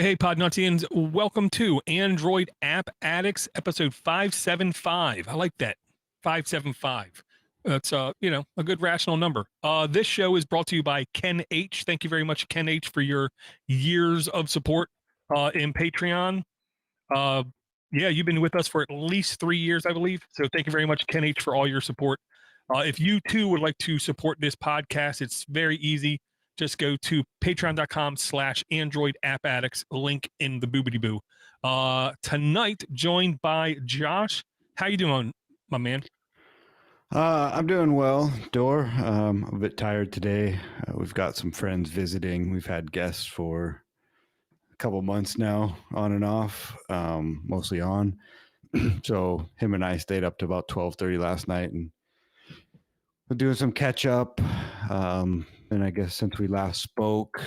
Hey, Podnutzians. Welcome to Android App Addicts, episode 575. I like that. 575. That's, a good rational number. This show is brought to you by Ken H. Thank you very much, Ken H., for your years of support in Patreon. Yeah, you've been with us for at least 3 years, I believe. So thank you very much, Ken H., for all your support. If you, too, would like to support this podcast, it's very easy. Just go to patreon.com/Android App Addicts, link in the boobity boo. Tonight, joined by Josh. How you doing, my man? I'm doing well, Door. I'm a bit tired today. We've got some friends visiting. We've had guests for a couple months now, on and off, mostly on. So him and I stayed up to about 12:30 last night, and we're doing some catch up. And I guess since we last spoke,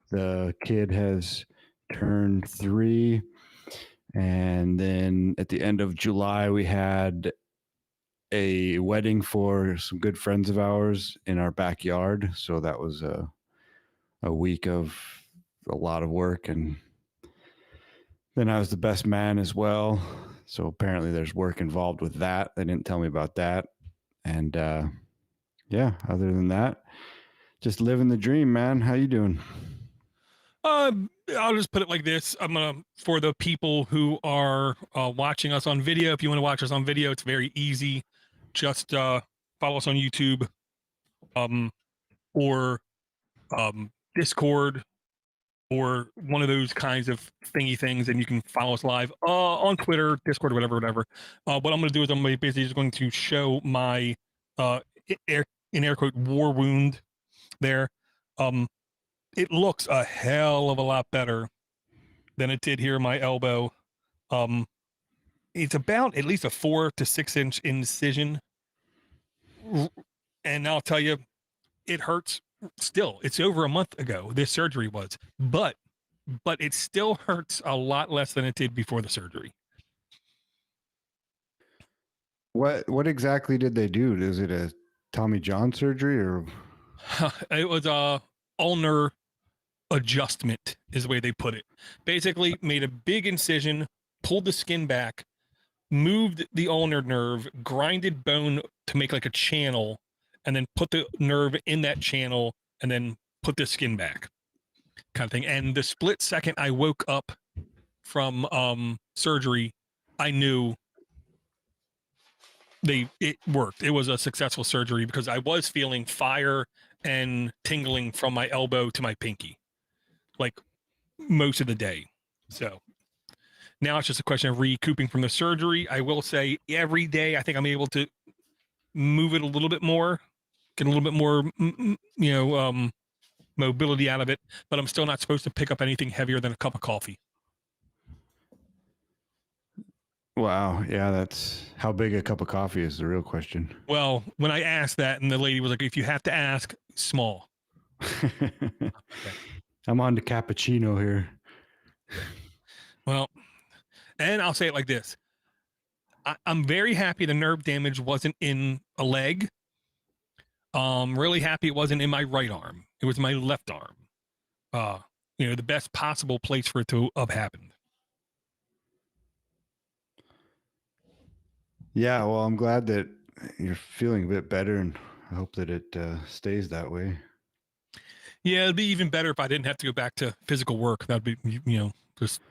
the kid has turned 3. And then at the end of July, we had a wedding for some good friends of ours in our backyard. So that was a week of a lot of work. And then I was the best man as well. So apparently there's work involved with that. They didn't tell me about that. And yeah, other than that, just living the dream, man. How you doing? I'll just put it like this. For the people who are watching us on video, if you want to watch us on video, it's very easy. Just follow us on YouTube, or Discord, or one of those kinds of thingy things, and you can follow us live on Twitter, Discord, whatever. What I'm going to do is I'm basically just going to show my in air quote war wound there. It looks a hell of a lot better than it did here in my elbow. It's about at least a 4 to 6 inch incision. And I'll tell you, it hurts still. It's over a month ago, this surgery was, but it still hurts a lot less than it did before the surgery. What exactly did they do? Is it a Tommy John surgery or? It was a ulnar adjustment is the way they put it. Basically made a big incision, pulled the skin back, moved the ulnar nerve, grinded bone to make like a channel, and then put the nerve in that channel and then put the skin back, kind of thing. And the split second I woke up from surgery, I knew it worked. It was a successful surgery because I was feeling fire and tingling from my elbow to my pinky, like most of the day. So now it's just a question of recouping from the surgery. I will say every day, I think I'm able to move it a little bit more, get a little bit more, mobility out of it, but I'm still not supposed to pick up anything heavier than a cup of coffee. Wow. Yeah. That's how big a cup of coffee is the real question. Well, when I asked that, and the lady was like, if you have to ask, small. Okay. I'm on to cappuccino here. Well, and I'll say it like this. I'm very happy the nerve damage wasn't in a leg. Really happy it wasn't in my right arm. It was my left arm. The best possible place for it to have happened. Yeah, well, I'm glad that you're feeling a bit better, and I hope that it stays that way. Yeah, it'd be even better if I didn't have to go back to physical work. That'd be, just.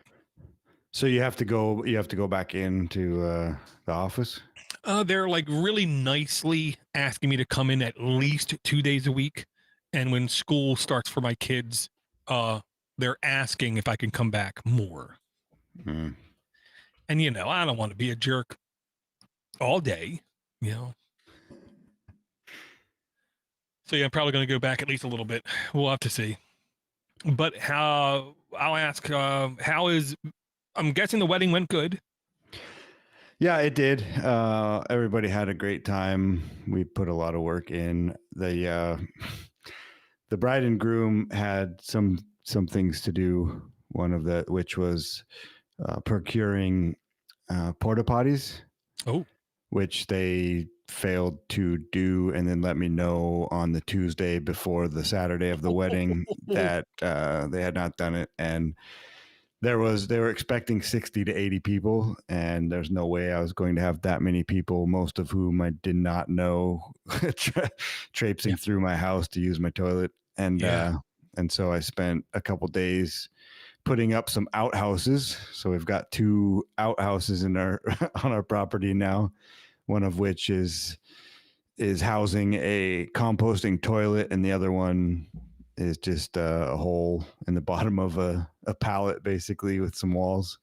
So you have to go back into the office? They're like really nicely asking me to come in at least 2 days a week. And when school starts for my kids, they're asking if I can come back more. Mm. And, I don't want to be a jerk all day, So yeah, I'm probably going to go back at least a little bit. We'll have to see. But I'll ask, how is, I'm guessing the wedding went good. Yeah, it did. Everybody had a great time. We put a lot of work in. The bride and groom had some things to do. One of which was procuring porta potties. Oh. Which they failed to do, and then let me know on the Tuesday before the Saturday of the wedding that they had not done it. And they were expecting 60 to 80 people, and there's no way I was going to have that many people, most of whom I did not know, traipsing through my house to use my toilet. And so I spent a couple days putting up some outhouses. So we've got 2 outhouses in our on our property now, one of which is housing a composting toilet, and the other one is just a hole in the bottom of a pallet, basically, with some walls.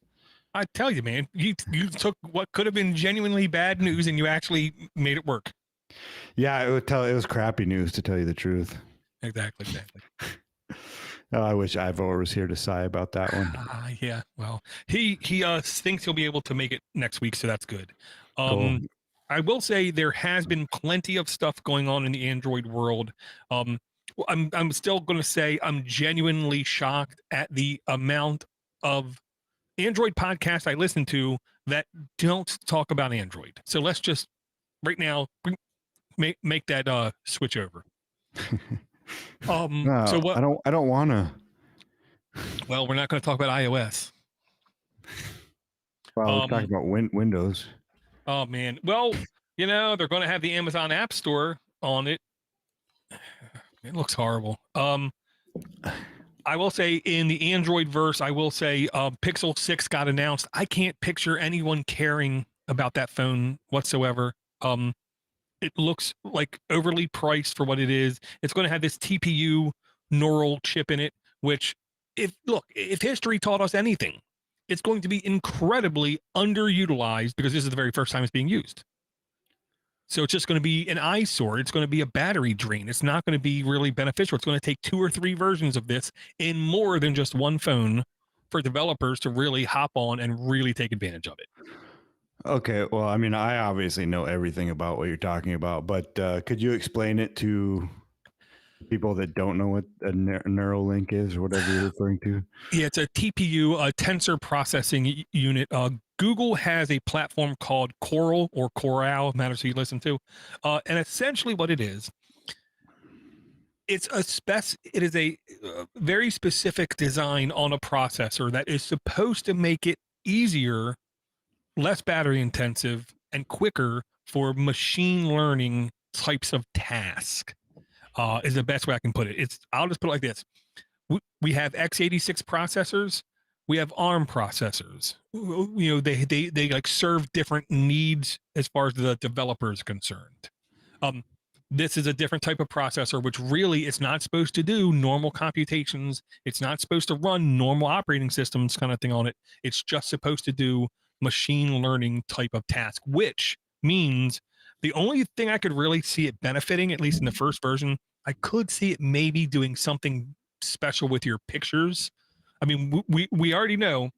I tell you, man, you took what could have been genuinely bad news and you actually made it work. Yeah, it was crappy news, to tell you the truth. Exactly. Oh, I wish Ivor was here to sigh about that one. Yeah, well, he thinks he'll be able to make it next week, so that's good. Cool. I will say there has been plenty of stuff going on in the Android world. I'm still going to say I'm genuinely shocked at the amount of Android podcasts I listen to that don't talk about Android. So let's just right now make that switch over. No, So what? I don't want to. Well, we're not going to talk about iOS. Well, we're talking about Windows. Oh man. Well, they're going to have the Amazon App Store on it. It looks horrible. I will say in the Android verse, I will say Pixel 6 got announced. I can't picture anyone caring about that phone whatsoever. It looks like overly priced for what it is. It's going to have this TPU neural chip in it, which if history taught us anything, it's going to be incredibly underutilized because this is the very first time it's being used. So it's just going to be an eyesore. It's going to be a battery drain. It's not going to be really beneficial. It's going to take 2 or 3 versions of this in more than just one phone for developers to really hop on and really take advantage of it. Okay, well, I mean, I obviously know everything about what you're talking about, but could you explain it to people that don't know what a Neuralink is or whatever you're referring to? Yeah, it's a TPU, a tensor processing unit. Google has a platform called Coral or Coral, matters who you listen to. And essentially what it is, it is a very specific design on a processor that is supposed to make it easier, less battery intensive, and quicker for machine learning types of task. Is the best way I can put it. I'll just put it like this. We have x86 processors. We have ARM processors. They like serve different needs as far as the developer is concerned. This is a different type of processor, which really it's not supposed to do normal computations. It's not supposed to run normal operating systems kind of thing on it. It's just supposed to do machine learning type of task, which means the only thing I could really see it benefiting, at least in the first version, I could see it maybe doing something special with your pictures. I mean, we already know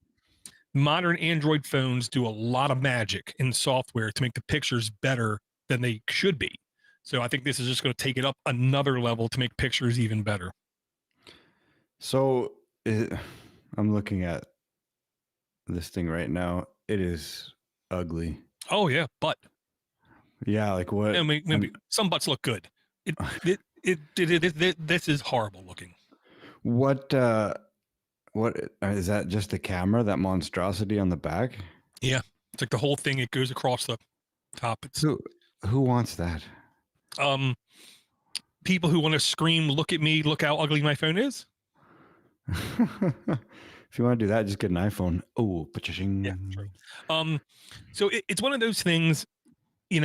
modern Android phones do a lot of magic in software to make the pictures better than they should be. So I think this is just going to take it up another level to make pictures even better. So I'm looking at this thing right now. It is ugly. Oh yeah, butt. Yeah, like what? I mean, maybe some butts look good. This is horrible looking. What is that? Just the camera? That monstrosity on the back? Yeah, it's like the whole thing. It goes across the top. Who wants that? People who want to scream, "Look at me! Look how ugly my phone is." If you want to do that, just get an iPhone. Oh, yeah, true. So it's one of those things. In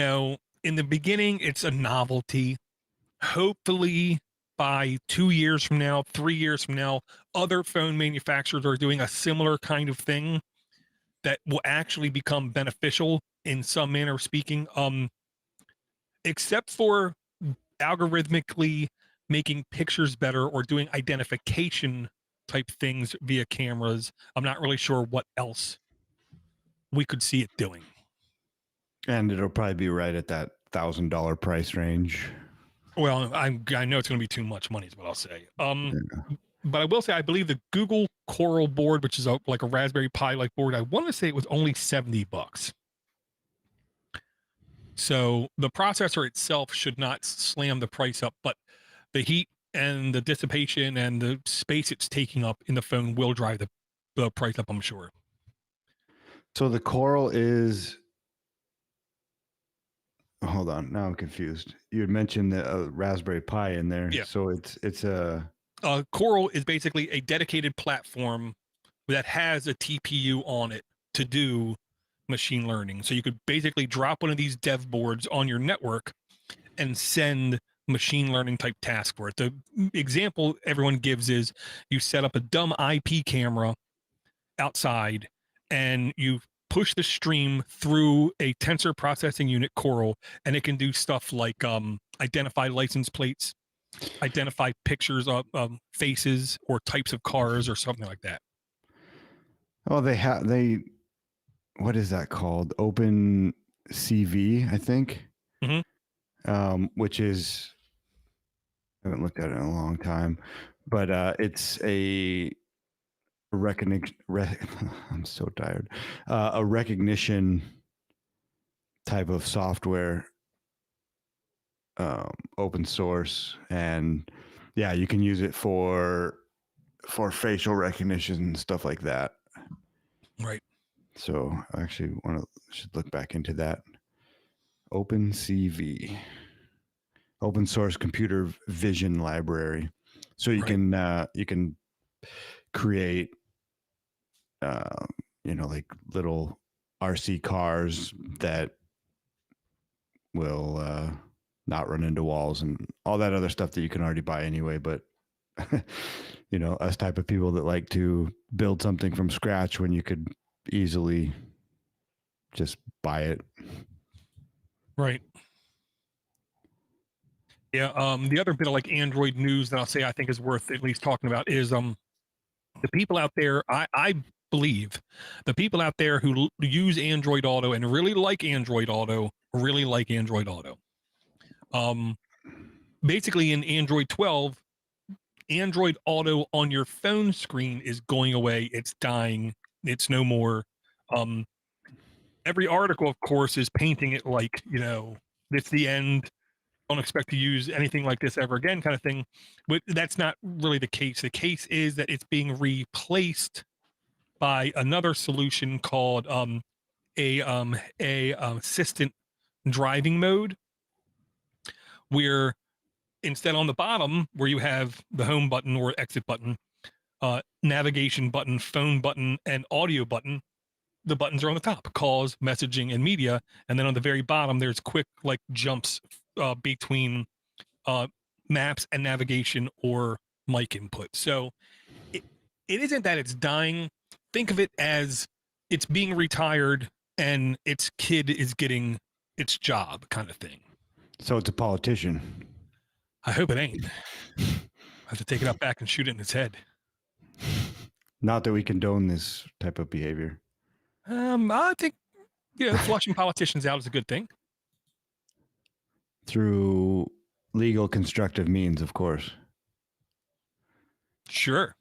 the beginning, it's a novelty. Hopefully, by 2 years from now, 3 years from now, other phone manufacturers are doing a similar kind of thing that will actually become beneficial in some manner of speaking. Except for algorithmically making pictures better or doing identification type things via cameras, I'm not really sure what else we could see it doing. And it'll probably be right at that $1,000 price range. Well, I know it's going to be too much money is what I'll say. But I will say, I believe the Google Coral board, which is like a Raspberry Pi like board, I want to say it was only $70. So the processor itself should not slam the price up, but the heat and the dissipation and the space it's taking up in the phone will drive the the price up, I'm sure. So the Coral is. Hold on, now I'm confused. You had mentioned the Raspberry Pi in there, Yeah. so it's a. Coral is basically a dedicated platform that has a TPU on it to do machine learning. So you could basically drop one of these dev boards on your network and send machine learning type task for it. The example everyone gives is you set up a dumb IP camera outside and you push the stream through a tensor processing unit Coral, and it can do stuff like identify license plates, identify pictures of faces or types of cars or something like that. Oh, they. What is that called? Open CV, I think. Which is. I haven't looked at it in a long time, but it's a recognition. I'm so tired. A recognition type of software, open source, and yeah, you can use it for facial recognition and stuff like that. Right. So I actually should look back into that. OpenCV, open source computer vision library. So you can create, like little RC cars that will not run into walls and all that other stuff that you can already buy anyway. But us type of people that like to build something from scratch when you could easily just buy it. Right. Yeah. The other bit of like Android news that I'll say I think is worth at least talking about is the people out there. I believe the people out there who use Android Auto and really like Android Auto really like Android Auto. Basically in Android 12, Android Auto on your phone screen is going away. It's dying. It's no more. Every article, of course, is painting it like, it's the end. Don't expect to use anything like this ever again, kind of thing. But that's not really the case. The case is that it's being replaced by another solution called a assistant driving mode, where instead on the bottom where you have the home button or exit button, navigation button, phone button, and audio button, the buttons are on the top: calls, messaging, and media. And then on the very bottom, there's quick like jumps between maps and navigation or mic input. So it isn't that it's dying. Think of it as it's being retired and its kid is getting its job, kind of thing. So it's a politician. I hope it ain't. I have to take it out back and shoot it in its head. Not that we condone this type of behavior. I think flushing politicians out is a good thing. Through legal constructive means, of course. Sure.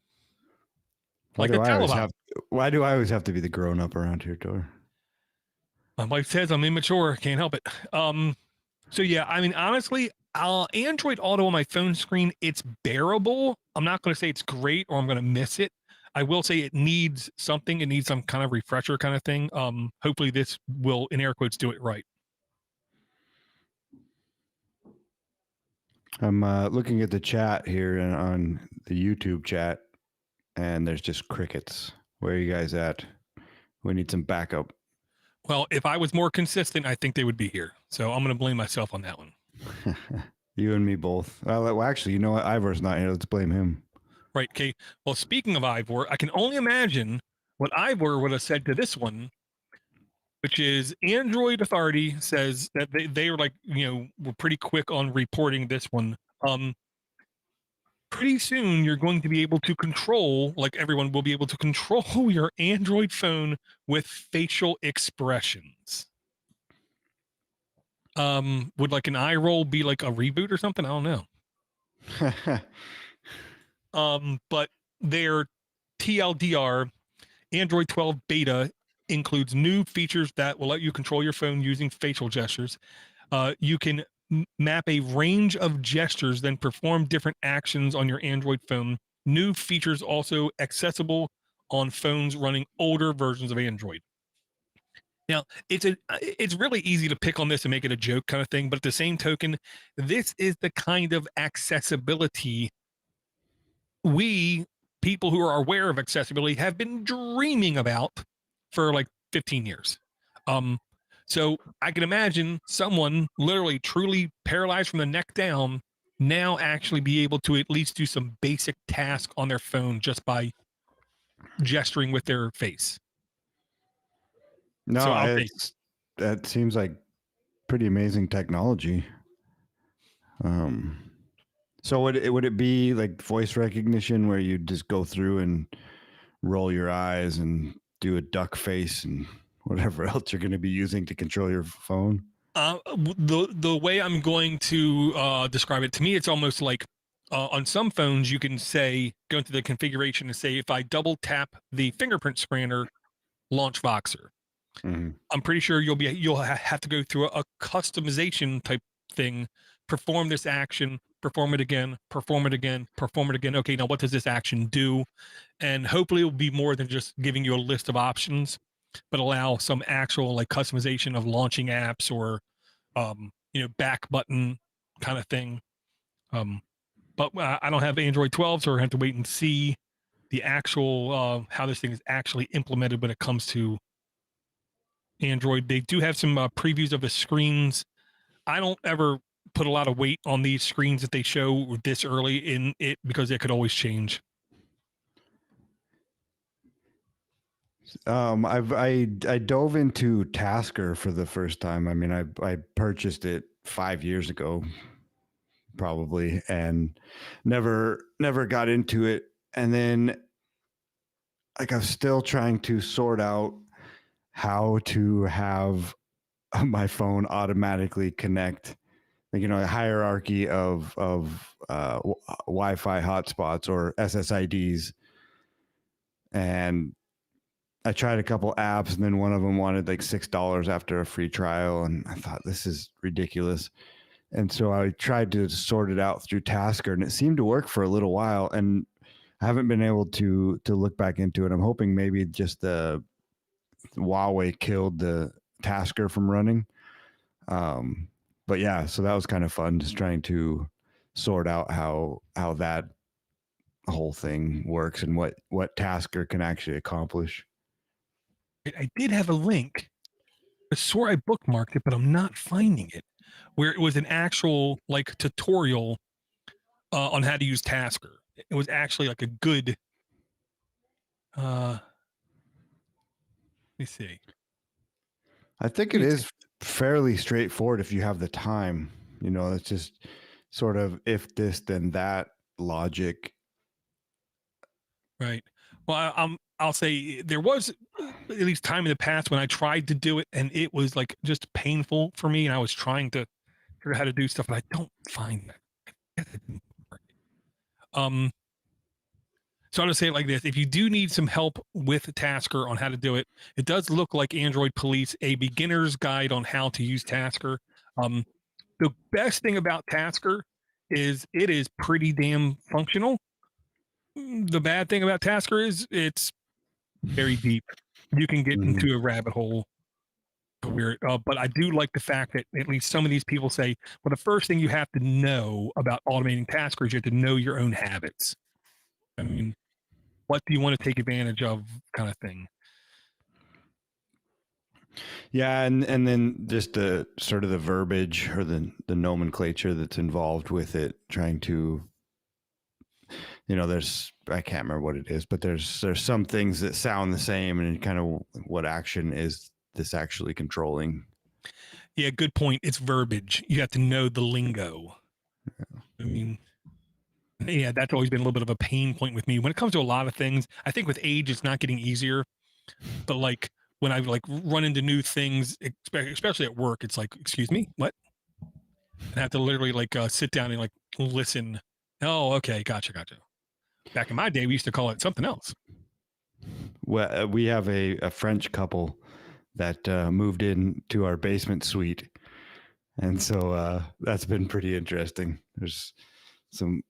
Why do I always have to be the grown up around here, Tor? My wife says I'm immature. Can't help it. So yeah, I mean, honestly, Android Auto on my phone screen, it's bearable. I'm not going to say it's great or I'm going to miss it. I will say it needs something. It needs some kind of refresher kind of thing. Hopefully this will, in air quotes, do it right. I'm looking at the chat here on the YouTube chat, and there's just crickets. Where are you guys at? We need some backup. Well, if I was more consistent, I think they would be here. So I'm going to blame myself on that one. You and me both. Well, actually, you know what? Ivor's not here. Let's blame him. Right. Okay. Well, speaking of Ivor, I can only imagine what Ivor would have said to this one, which is Android Authority says that they are like, we're pretty quick on reporting this one. Pretty soon you're going to be able to control, like everyone will be able to control your Android phone with facial expressions. Would like an eye roll be like a reboot or something? I don't know. But their TLDR Android 12 beta includes new features that will let you control your phone using facial gestures. You can map a range of gestures, then perform different actions on your Android phone. New features also accessible on phones running older versions of Android. Now, it's really easy to pick on this and make it a joke kind of thing, but at the same token, this is the kind of accessibility we people who are aware of accessibility have been dreaming about for like 15 years. So I can imagine someone literally truly paralyzed from the neck down now actually be able to at least do some basic task on their phone just by gesturing with their face. No, So I'll take that seems like pretty amazing technology. So would it be like voice recognition where you just go through and roll your eyes and do a duck face and whatever else you're going to be using to control your phone? The way I'm going to describe it, to me, it's almost like on some phones you can say, go into the configuration and say, if I double tap the fingerprint scanner, launch Voxer. Mm-hmm. I'm pretty sure you'll have to go through a customization type thing, perform this action, perform it again, perform it again, perform it again. Okay, now what does this action do? And hopefully it will be more than just giving you a list of options, but allow some actual like customization of launching apps or back button kind of thing. But I don't have Android 12, so I have to wait and see the actual how this thing is actually implemented when it comes to Android. They do have some previews of the screens. I don't ever put a lot of weight on these screens that they show this early in it because it could always change. I dove into Tasker for the first time. I mean, I purchased it 5 years ago, probably, and never got into it. And then, like, I'm still trying to sort out how to have my phone automatically connect, like, a hierarchy of Wi-Fi hotspots or SSIDs. And I tried a couple apps, and then one of them wanted like $6 after a free trial, and I thought, this is ridiculous. And so I tried to sort it out through Tasker, and it seemed to work for a little while, and I haven't been able to look back into it. I'm hoping maybe just the Huawei killed the Tasker from running. But yeah, so that was kind of fun, just trying to sort out how that whole thing works and what Tasker can actually accomplish. I did have a link. I swore I bookmarked it, but I'm not finding it. Where it was an actual like tutorial on how to use Tasker. It was actually like a good. Let me see. I think it is fairly straightforward if you have the time. It's just sort of if this then that logic. Right. Well, I'll say there was at least time in the past when I tried to do it, and it was like just painful for me, and I was trying to figure out how to do stuff, but I don't find that. So I'm gonna say it like this: if you do need some help with Tasker on how to do it, it does look like Android Police, a beginner's guide on how to use Tasker. The best thing about Tasker is it is pretty damn functional. The bad thing about Tasker is it's very deep. You can get into a rabbit hole. Weird, but I do like the fact that at least some of these people say, well, the first thing you have to know about automating Tasker is you have to know your own habits. I mean, what do you want to take advantage of, kind of thing. Yeah, and then just the sort of the verbiage or the nomenclature that's involved with it, trying to, there's, I can't remember what it is, but there's some things that sound the same, and kind of what action is this actually controlling. Yeah, good point. It's verbiage. You have to know the lingo. Yeah. I mean, yeah, that's always been a little bit of a pain point with me when it comes to a lot of things. I think with age, it's not getting easier, but like when I like run into new things, especially at work, it's like, excuse me, what? I have to literally like sit down and like listen. Oh, okay, gotcha. Back in my day, we used to call it something else. Well, we have a French couple that moved into our basement suite, and so that's been pretty interesting. There's some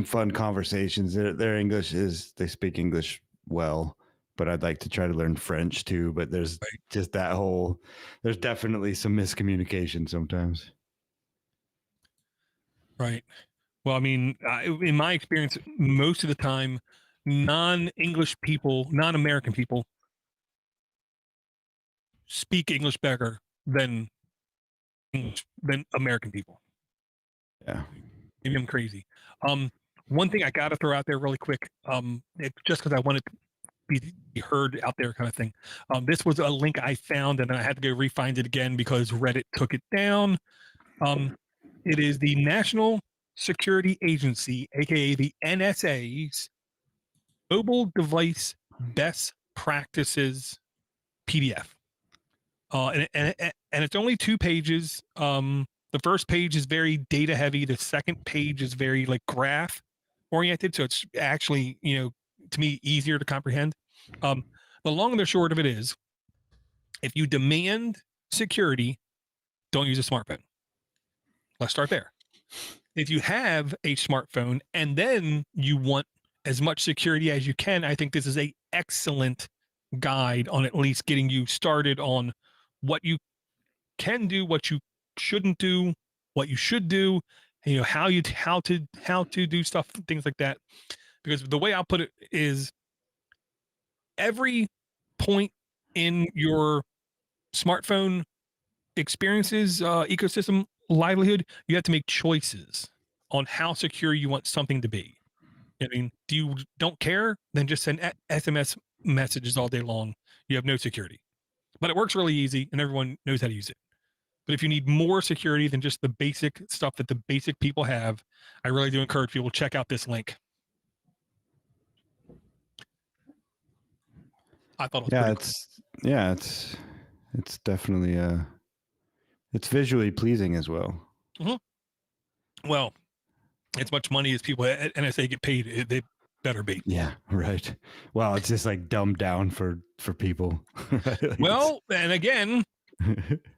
fun conversations. Their English they speak English well, but I'd like to try to learn French too. But there's Right. just there's definitely some miscommunication sometimes. Right. Well, I mean, in my experience, most of the time, non-English people, non-American people speak English better than American people. Yeah. Maybe I'm crazy. One thing I got to throw out there really quick, it's just because I wanted to be heard out there kind of thing. This was a link I found and I had to go re-find it again because Reddit took it down. It is the National Security Agency, aka the NSA's Mobile Device Best Practices PDF. And it's only 2 pages. The first page is very data heavy. The second page is very like graph oriented. So it's actually, to me, easier to comprehend. The long and the short of it is, if you demand security, don't use a smartphone. Let's start there. If you have a smartphone and then you want as much security as you can, I think this is a excellent guide on at least getting you started on what you can do, what you shouldn't do, what you should do, how to do stuff, things like that. Because the way I'll put it is, every point in your smartphone experiences, ecosystem, livelihood, you have to make choices on how secure you want something to be. I mean, don't care? Then just send SMS messages all day long. You have no security. But it works really easy and everyone knows how to use it. But if you need more security than just the basic stuff that the basic people have, I really do encourage people to check out this link. I thought it was pretty cool. It's definitely it's visually pleasing as well. Mm-hmm. Well, as much money as people at NSA get paid, they better be. Yeah, right. Well, it's just like dumbed down for people. Right? Like, well, and again,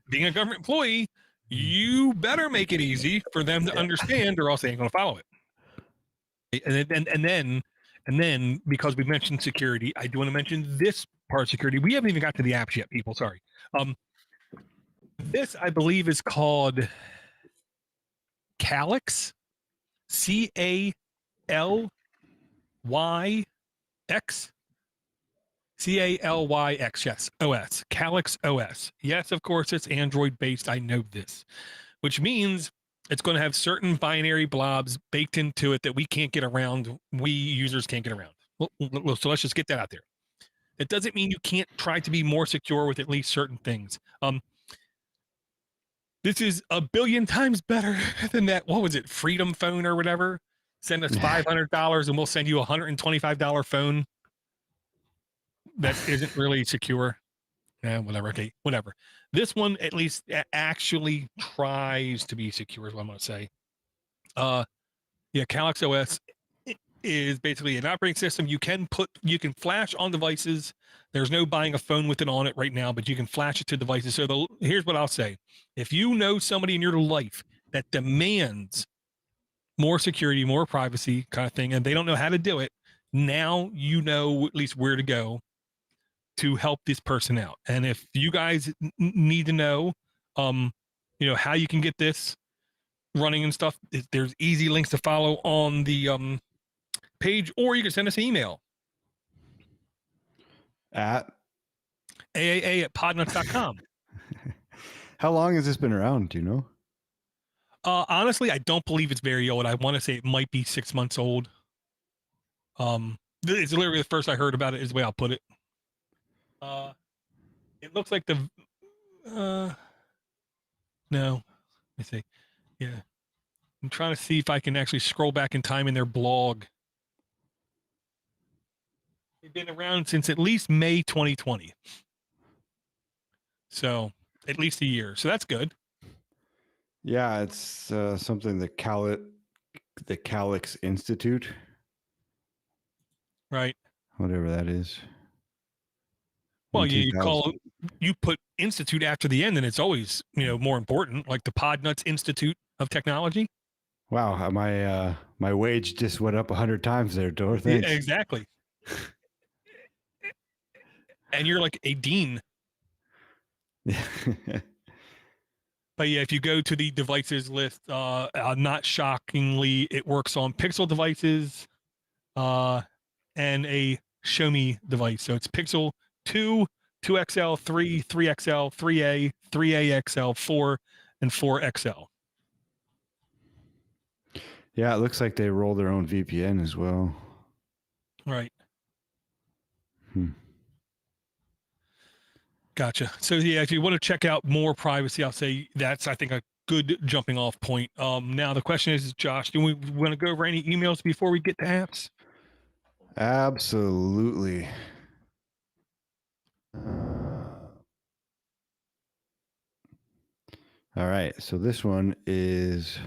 being a government employee, you better make it easy for them to understand, or else they ain't going to follow it. And then, because we mentioned security, I do want to mention this part of security. We haven't even got to the apps yet, people. Sorry. This, I believe, is called Calyx. CALYX. CALYX, yes, OS, Calyx OS. Yes, of course, it's Android based. I know this, which means it's going to have certain binary blobs baked into it that we can't get around. We users can't get around. Well, so let's just get that out there. It doesn't mean you can't try to be more secure with at least certain things. This is a billion times better than that. What was it? Freedom phone or whatever. Send us $500 and we'll send you a $125 phone that isn't really secure. Yeah, whatever. Okay, whatever. This one at least actually tries to be secure, is what I'm going to say. Yeah, Calyx OS is basically an operating system you can flash on devices. There's no buying a phone with it on it right now, but you can flash it to devices. So here's what I'll say. If you know somebody in your life that demands more security, more privacy kind of thing, and they don't know how to do it, now you know at least where to go to help this person out. And if you guys need to know, how you can get this running and stuff, there's easy links to follow on the page, or you can send us an email at aaa@podnutz.com. How long has this been around? Do you know? Honestly, I don't believe it's very old. I want to say it might be 6 months old. It's literally the first I heard about it, is the way I'll put it. It looks like no, let me see. Yeah. I'm trying to see if I can actually scroll back in time in their blog. They've been around since at least May 2020. So at least a year. So that's good. Yeah, it's something the Calyx Institute. Right. Whatever that is. Well, you put institute after the end, and it's always, more important, like the Podnutz Institute of Technology. Wow, my wage just went up 100 times there, Dor. Thanks. Yeah, exactly. And you're like a dean. But yeah, if you go to the devices list, not shockingly, it works on Pixel devices and a Xiaomi device. So it's Pixel 2, 2XL, 3, 3XL, 3A, 3A XL, 4, and 4XL. Yeah, it looks like they roll their own VPN as well. Right. Hmm. Gotcha. So yeah, if you want to check out more privacy, I'll say that's, I think, a good jumping off point. Now the question is, Josh, do we want to go over any emails before we get to apps? Absolutely. All right. So this one is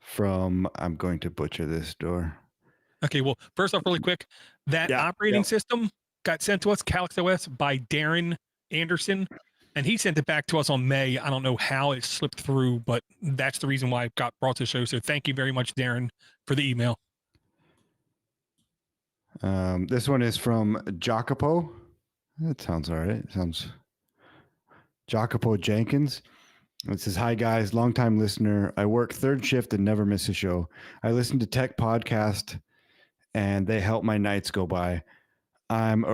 from, I'm going to butcher this door. Okay, well, first off, really quick, that operating system got sent to us, Calyx OS, by Darren Anderson, and he sent it back to us on May. I don't know how it slipped through, but that's the reason why it got brought to the show. So thank you very much, Darren, for the email. This one is from Jacopo. That sounds all right. It sounds Jacopo Jenkins. It says, "Hi guys, longtime listener. I work third shift and never miss a show. I listen to tech podcast, and they help my nights go by. I'm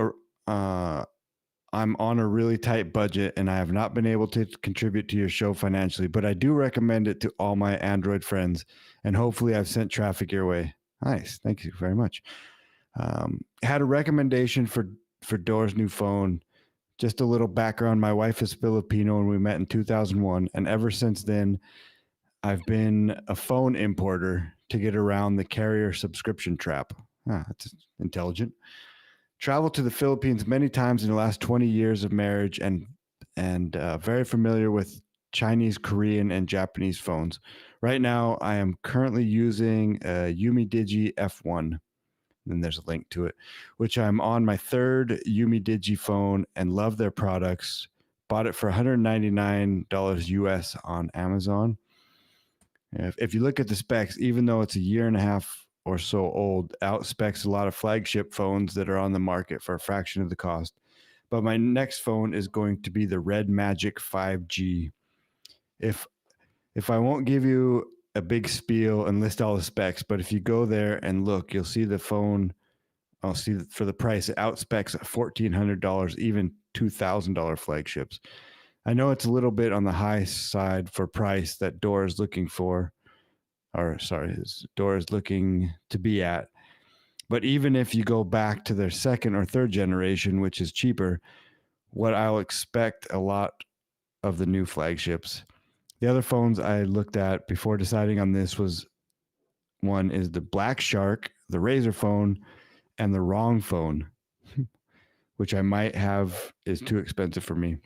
on a really tight budget, and I have not been able to contribute to your show financially, but I do recommend it to all my Android friends, and hopefully I've sent traffic your way." Nice, thank you very much. Had a recommendation for Door's new phone. Just a little background. My wife is Filipino and we met in 2001. And ever since then, I've been a phone importer to get around the carrier subscription trap. That's intelligent. Traveled to the Philippines many times in the last 20 years of marriage and very familiar with Chinese, Korean, and Japanese phones. Right now, I am currently using a UmiDigi F1. And there's a link to it, which I'm on my third UmiDigi phone and love their products. Bought it for $199 US on Amazon. If you look at the specs, even though it's a year and a half or so old, outspecs a lot of flagship phones that are on the market for a fraction of the cost. But my next phone is going to be the Red Magic 5G. If I won't give you a big spiel and list all the specs, but if you go there and look, you'll see the phone. I'll see that for the price, it outspecs $1,400, even $2,000 flagships. I know it's a little bit on the high side for price that Door is looking for, Door is looking to be at. But even if you go back to their second or third generation, which is cheaper, what I'll expect a lot of the new flagships. The other phones I looked at before deciding on this was, one is the Black Shark, the Razer phone, and the wrong phone, which I might have is too expensive for me.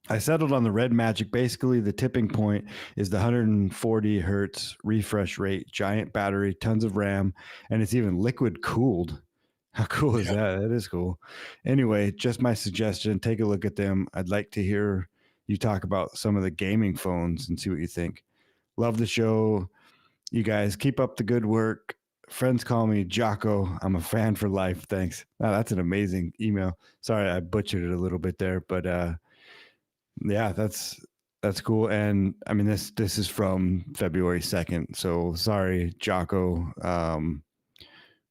I settled on the Red Magic. Basically, the tipping point is the 140 hertz refresh rate, giant battery, tons of RAM, and it's even liquid cooled. How cool is that? That is cool. Anyway, just my suggestion. Take a look at them. I'd like to hear you talk about some of the gaming phones and see what you think. Love the show. You guys keep up the good work. Friends call me Jocko. I'm a fan for life. Thanks. Wow, that's an amazing email. Sorry, I butchered it a little bit there, but yeah, that's cool. And I mean, this is from February 2nd. So sorry, Jocko.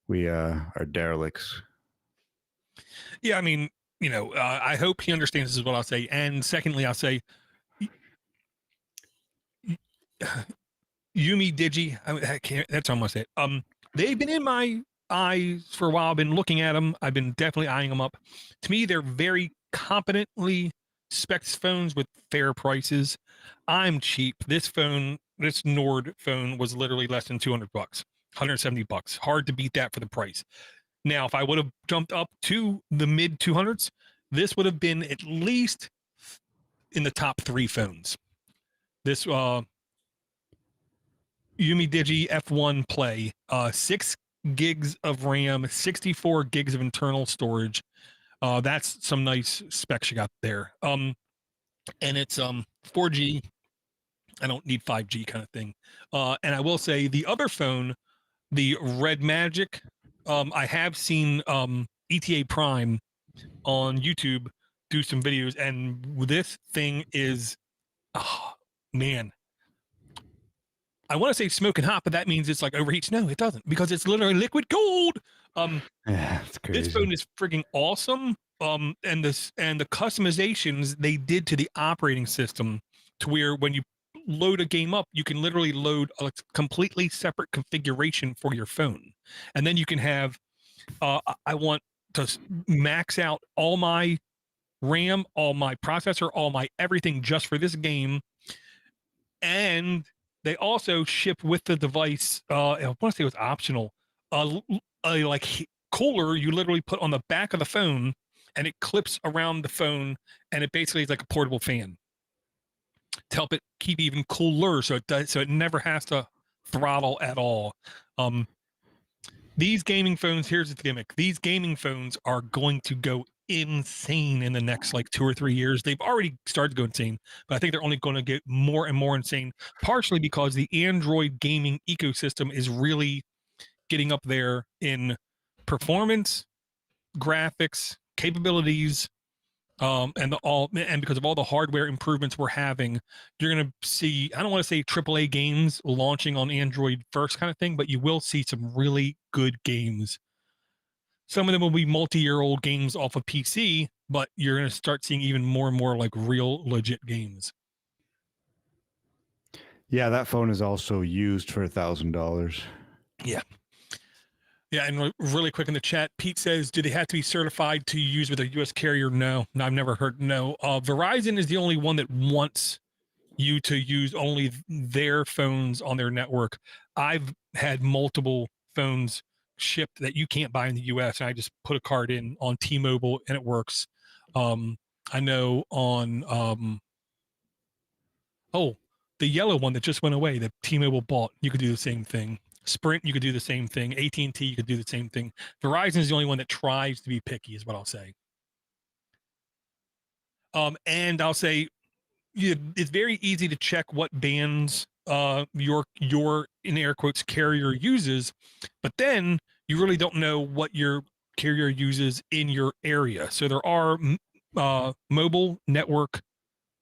We are derelicts. Yeah, I mean, I hope he understands this is what I'll say. And secondly, I'll say, UmiDigi, I can't, that's what I'm gonna say. They've been in my eyes for a while. I've been looking at them. I've been definitely eyeing them up. To me, they're very competently spec phones with fair prices. I'm cheap. This Nord phone was literally less than $200, $170. Hard to beat that for the price. Now, if I would have jumped up to the mid 200s, this would have been at least in the top 3 phones. This UmiDigi F1 Play, 6 gigs of RAM, 64 gigs of internal storage. That's some nice specs you got there. And it's 4G. I don't need 5G kind of thing. And I will say the other phone, the Red Magic, I have seen ETA Prime on YouTube do some videos, and this thing is, oh man, I want to say smoking hot, but that means it's like overheats. No, it doesn't, because it's literally liquid cold. Yeah, it's This crazy. phone is freaking awesome. And the customizations they did to the operating system, to where when you load a game up, you can literally load a completely separate configuration for your phone, and then you can have. I want to max out all my RAM, all my processor, all my everything just for this game. And they also ship with the device. I want to say it was optional. A like cooler you literally put on the back of the phone, and it clips around the phone, and it basically is like a portable fan to help it keep even cooler, so it never has to throttle at all. These gaming phones, here's the gimmick. These gaming phones are going to go insane in the next like 2 or 3 years. They've already started to go insane, but I think they're only going to get more and more insane, partially because the Android gaming ecosystem is really getting up there in performance, graphics, capabilities, and because of all the hardware improvements we're having, you're going to see, I don't want to say AAA games launching on Android first kind of thing, but you will see some really good games. Some of them will be multi-year-old games off of PC, but you're going to start seeing even more and more like real legit games. Yeah, that phone is also used for $1,000. Yeah. Yeah, and really quick in the chat, Pete says, do they have to be certified to use with a U.S. carrier? No, I've never heard. No. Verizon is the only one that wants you to use only their phones on their network. I've had multiple phones shipped that you can't buy in the US, and I just put a card in on T-Mobile and it works. I know on the yellow one that just went away that T-Mobile bought, you could do the same thing. Sprint, you could do the same thing. AT&T, you could do the same thing. Verizon is the only one that tries to be picky, is what I'll say. And I'll say, it's very easy to check what bands your in air quotes carrier uses, but then you really don't know what your carrier uses in your area. So there are mobile network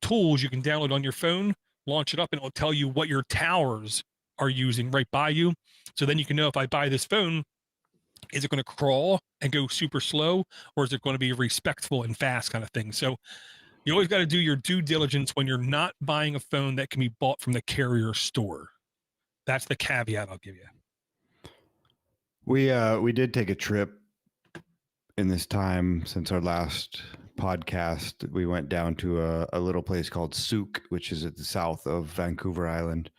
tools you can download on your phone, launch it up, and it'll tell you what your towers are using right by you. So then you can know, if I buy this phone, is it going to crawl and go super slow, or is it going to be respectful and fast kind of thing? So you always got to do your due diligence when you're not buying a phone that can be bought from the carrier store. That's the caveat I'll give you. We did take a trip in this time since our last podcast. We went down to a little place called Souk, which is at the south of Vancouver Island.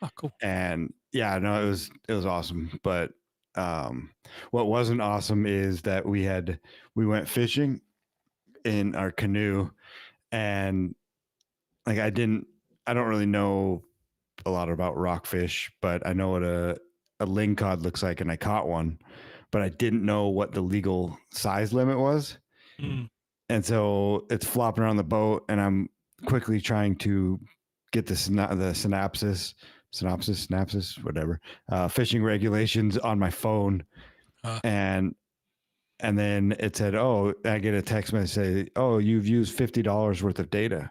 Oh, cool. And yeah, no, it was awesome. But what wasn't awesome is that we went fishing in our canoe, and like I don't really know a lot about rockfish, but I know what a lingcod looks like, and I caught one, but I didn't know what the legal size limit was. And so it's flopping around the boat, and I'm quickly trying to get the synopsis, whatever, fishing regulations on my phone. And then it said, oh, I get a text message say, oh, you've used $50 worth of data.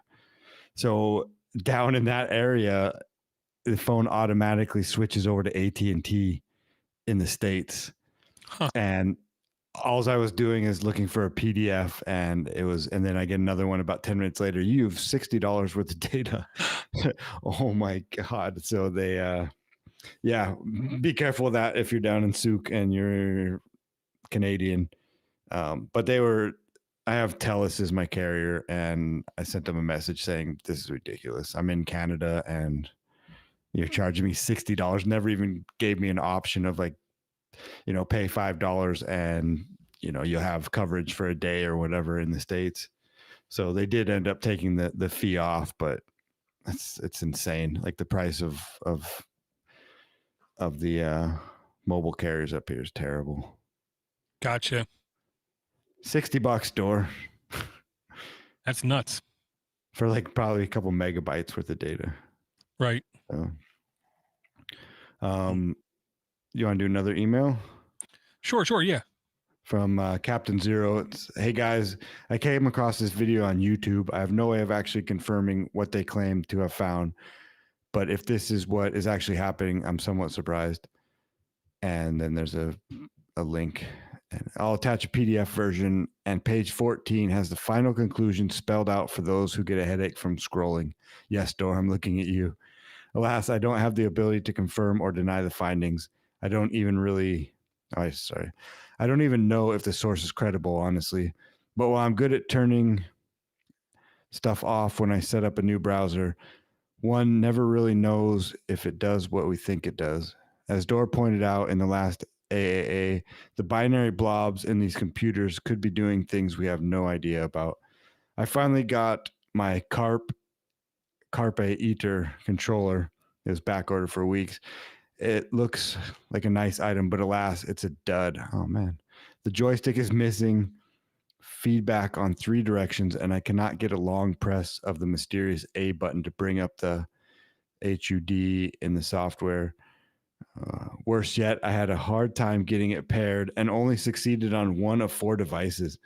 So down in that area, the phone automatically switches over to AT&T in the States. And all I was doing is looking for a PDF, and then I get another one about 10 minutes later. You've $60 worth of data. Oh my God. So they, be careful of that if you're down in Souk and you're Canadian. But I have TELUS as my carrier, and I sent them a message saying, this is ridiculous. I'm in Canada and you're charging me $60. Never even gave me an option of like, pay $5 and, you'll have coverage for a day or whatever in the States. So they did end up taking the fee off, but it's insane. Like the price of the mobile carriers up here is terrible. Gotcha. $60 door. That's nuts. For like probably a couple megabytes worth of data. Right. So, you want to do another email? Sure. Yeah. from Captain Zero. It's, hey guys, I came across this video on YouTube. I have no way of actually confirming what they claim to have found, but if this is what is actually happening, I'm somewhat surprised. And then there's a link. And I'll attach a PDF version, and page 14 has the final conclusion spelled out for those who get a headache from scrolling. Yes, Dor, I'm looking at you. Alas, I don't have the ability to confirm or deny the findings. I don't even know if the source is credible, honestly. But while I'm good at turning stuff off when I set up a new browser, one never really knows if it does what we think it does. As Dor pointed out in the last AAA, the binary blobs in these computers could be doing things we have no idea about. I finally got my Carpe Eater controller. It was back ordered for weeks. It looks like a nice item, but alas, it's a dud. Oh man. The joystick is missing feedback on 3 directions, and I cannot get a long press of the mysterious A button to bring up the HUD in the software. Worse yet, I had a hard time getting it paired and only succeeded on 1 of 4 devices.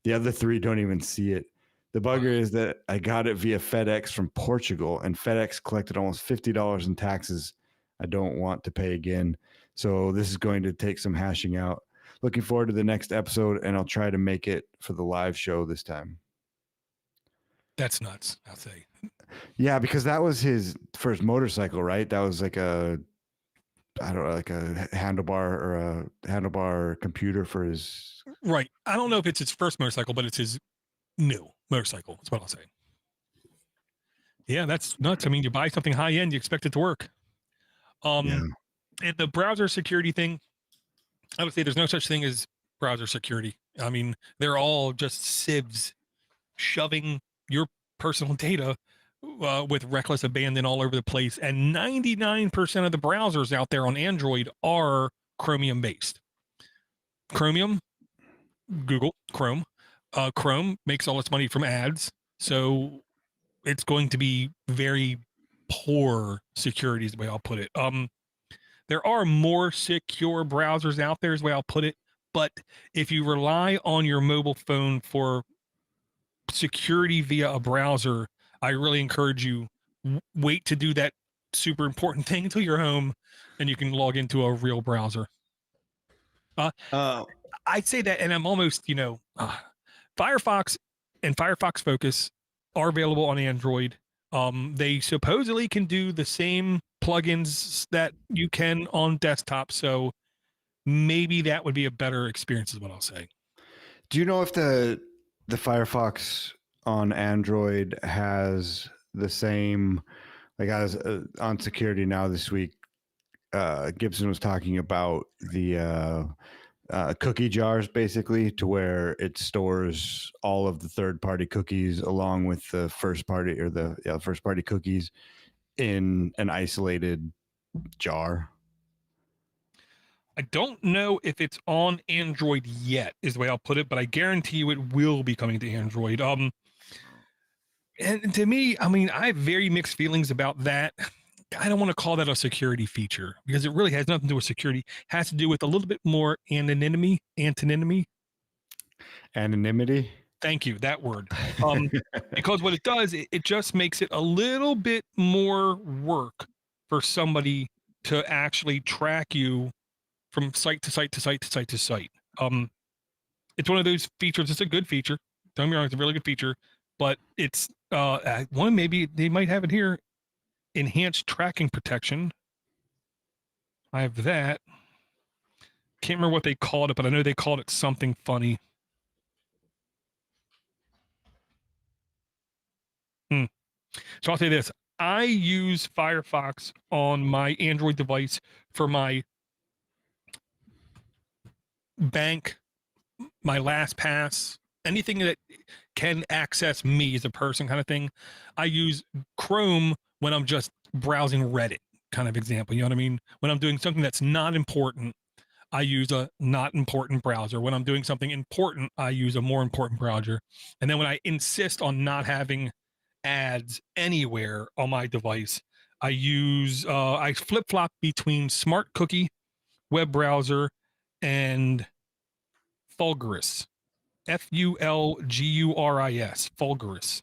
The other 3 don't even see it. The bugger is that I got it via FedEx from Portugal, and FedEx collected almost $50 in taxes I don't want to pay again. So this is going to take some hashing out. Looking forward to the next episode, and I'll try to make it for the live show this time. That's nuts, I'll say. Yeah, because that was his first motorcycle, right? That was like a handlebar or a handlebar computer for his. Right. I don't know if it's his first motorcycle, but it's his new motorcycle. That's what I'll say. Yeah, that's nuts. I mean, you buy something high end, you expect it to work. And the browser security thing, I would say there's no such thing as browser security. I mean, they're all just sieves shoving your personal data with reckless abandon all over the place. And 99% of the browsers out there on Android are Chromium based. Chromium, Google, Chrome. Chrome makes all its money from ads. So it's going to be very poor security is the way I'll put it. There are more secure browsers out there is the way I'll put it. But if you rely on your mobile phone for security via a browser, I really encourage you wait to do that super important thing until you're home and you can log into a real browser. I'd say that, and I'm almost, Firefox and Firefox Focus are available on Android. They supposedly can do the same plugins that you can on desktop, so maybe that would be a better experience is what I'll say. Do you know if the Firefox on Android has the same, like as on security now this week, Gibson was talking about the cookie jars, basically, to where it stores all of the third-party cookies along with the first-party or the first-party cookies in an isolated jar. I don't know if it's on Android yet, is the way I'll put it, but I guarantee you it will be coming to Android. And to me, I mean, I have very mixed feelings about that. I don't want to call that a security feature because it really has nothing to do with security. It has to do with a little bit more anonymity. Thank you, that word. Because what it does, it just makes it a little bit more work for somebody to actually track you from site to site to site to site to site. It's one of those features. It's a good feature. Don't get me wrong, it's a really good feature, but it's one, maybe they might have it here. Enhanced tracking protection. I have that. Can't remember what they called it, but I know they called it something funny. So I'll say this. I use Firefox on my Android device for my bank, my LastPass, anything that can access me as a person kind of thing. I use Chrome when I'm just browsing Reddit kind of example. You know what I mean? When I'm doing something that's not important, I use a not important browser. When I'm doing something important, I use a more important browser. And then when I insist on not having ads anywhere on my device, I flip-flop between Smart Cookie web browser and Fulgurus, Fulguris, Fulgurus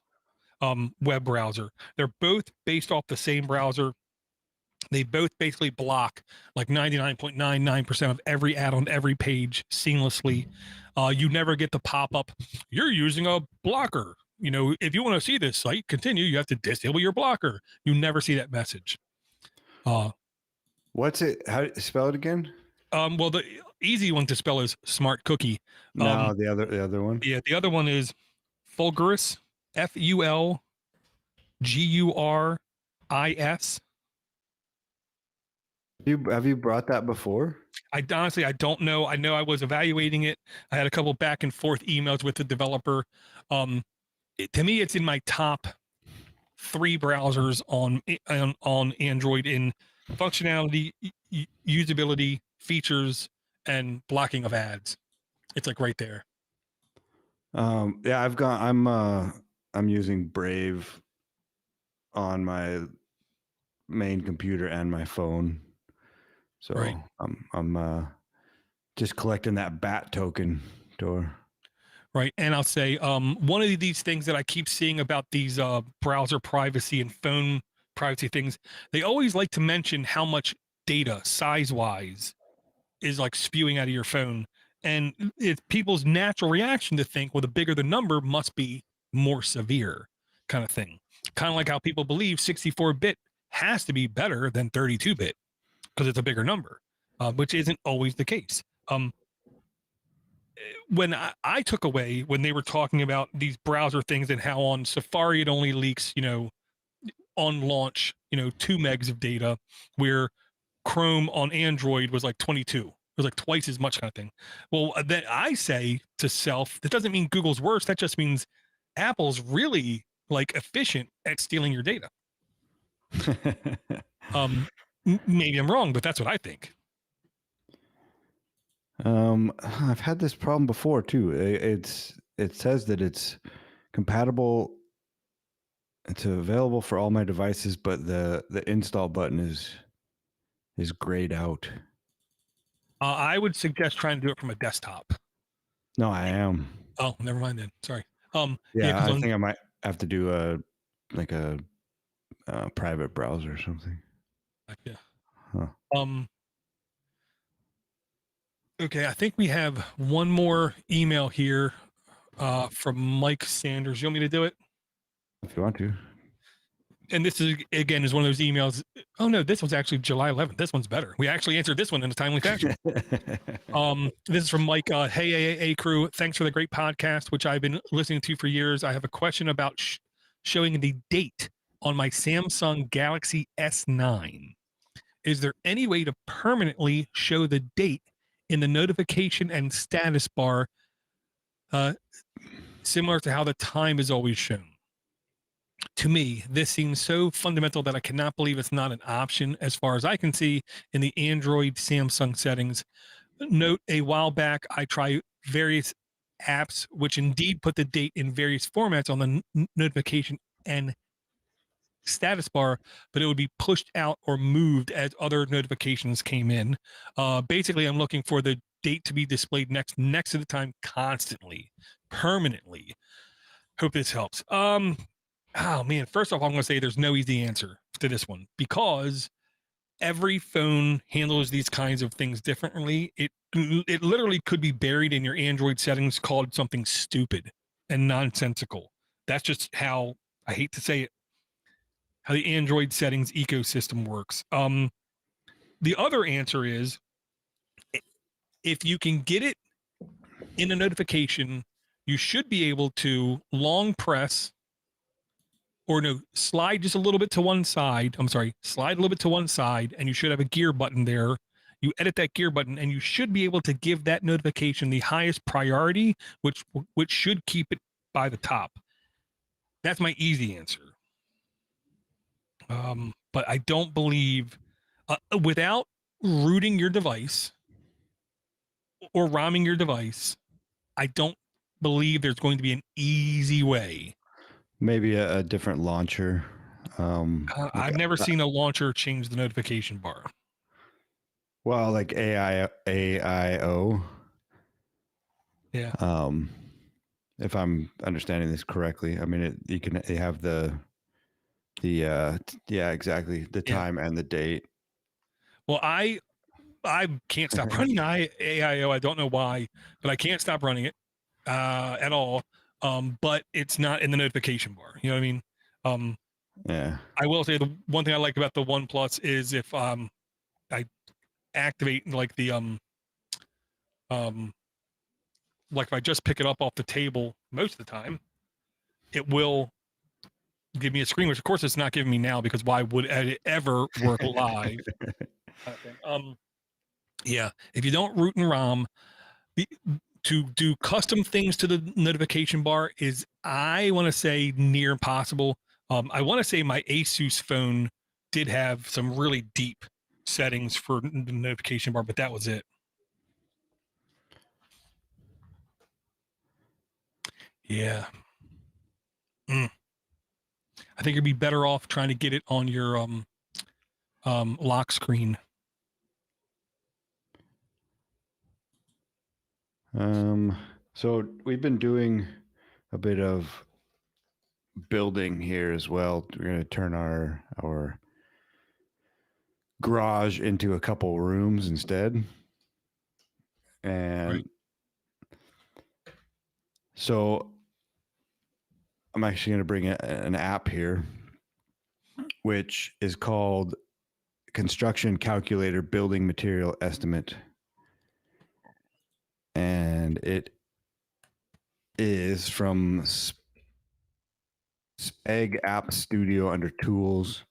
web browser. They're both based off the same browser. They both basically block like 99.99% of every ad on every page seamlessly. You never get the pop-up, you're using a blocker. You know, if you want to see this site continue, you have to disable your blocker. You never see that message. What's it? How spell it again? Well, the easy one to spell is smart cookie. No, the other one. Yeah, the other one is Fulgurus, Fulguris. Have you brought that before? I honestly, I don't know. I know I was evaluating it. I had a couple back and forth emails with the developer. To me, it's in my top 3 browsers on Android in functionality, usability, features, and blocking of ads. It's like right there. Yeah, I'm using Brave on my main computer and my phone. So right. I'm just collecting that bat token, Door. Right. And I'll say one of these things that I keep seeing about these browser privacy and phone privacy things, they always like to mention how much data size-wise is like spewing out of your phone. And it's people's natural reaction to think, well, the bigger the number must be more severe kind of thing. Kind of like how people believe 64-bit has to be better than 32-bit because it's a bigger number, which isn't always the case. When I took away, when they were talking about these browser things and how on Safari it only leaks, you know, on launch, you know, 2 megs of data, where Chrome on Android was like 22. It was like twice as much kind of thing. Well, then I say to self, that doesn't mean Google's worse. That just means Apple's really like efficient at stealing your data. Maybe I'm wrong, but that's what I think. I've had this problem before too. It says that it's compatible. It's available for all my devices, but the install button is grayed out. I would suggest trying to do it from a desktop. No, I am. Oh, never mind then. Sorry. Yeah, I think I might have to do a private browser or something. Yeah. Huh. Okay, I think we have one more email here from Mike Sanders. You want me to do it? If you want to. And this is again is one of those emails. Oh no, this one's actually July 11th. This one's better. We actually answered this one in a timely fashion. This is from Mike. Hey AAA crew, thanks for the great podcast, which I've been listening to for years. I have a question about showing the date on my Samsung Galaxy S9. Is there any way to permanently show the date in the notification and status bar, similar to how the time is always shown? To me, this seems so fundamental that I cannot believe it's not an option as far as I can see in the Android Samsung settings. Note, a while back, I tried various apps which indeed put the date in various formats on the notification and status bar, but it would be pushed out or moved as other notifications came in. Basically, I'm looking for the date to be displayed next to the time constantly, permanently. Hope this helps. Oh man, first off, I'm going to say there's no easy answer to this one because every phone handles these kinds of things differently. It literally could be buried in your Android settings called something stupid and nonsensical. That's just how, I hate to say it, how the Android settings ecosystem works. The other answer is if you can get it in a notification, you should be able to long press or no, slide just a little bit to one side. I'm sorry, slide a little bit to one side, and you should have a gear button there. You edit that gear button, and you should be able to give that notification the highest priority, which should keep it by the top. That's my easy answer. But I don't believe, without rooting your device or ROMing your device, I don't believe there's going to be an easy way. Maybe a different launcher. I've never seen a launcher change the notification bar. Well, like AIO. Yeah. If I'm understanding this correctly, I mean, you have yeah, exactly, the Yeah. time and the date. Well, I can't stop running AIO. I don't know why, but I can't stop running it at all. But it's not in the notification bar. You know what I mean? Yeah. I will say the one thing I like about the One Plus is if I activate like the like if I just pick it up off the table most of the time, it will give me a screen, which of course it's not giving me now because why would it ever work live? Kind of thing. Yeah, if you don't root and ROM, to do custom things to the notification bar is, I want to say, near impossible. I want to say my Asus phone did have some really deep settings for the notification bar, but that was it. Yeah. I think you'd be better off trying to get it on your lock screen. So we've been doing a bit of building here as well. We're going to turn our garage into a couple rooms instead. And Right. so I'm actually going to bring an app here, which is called Construction Calculator Building Material Estimate. And it is from Speg App Studio under Tools.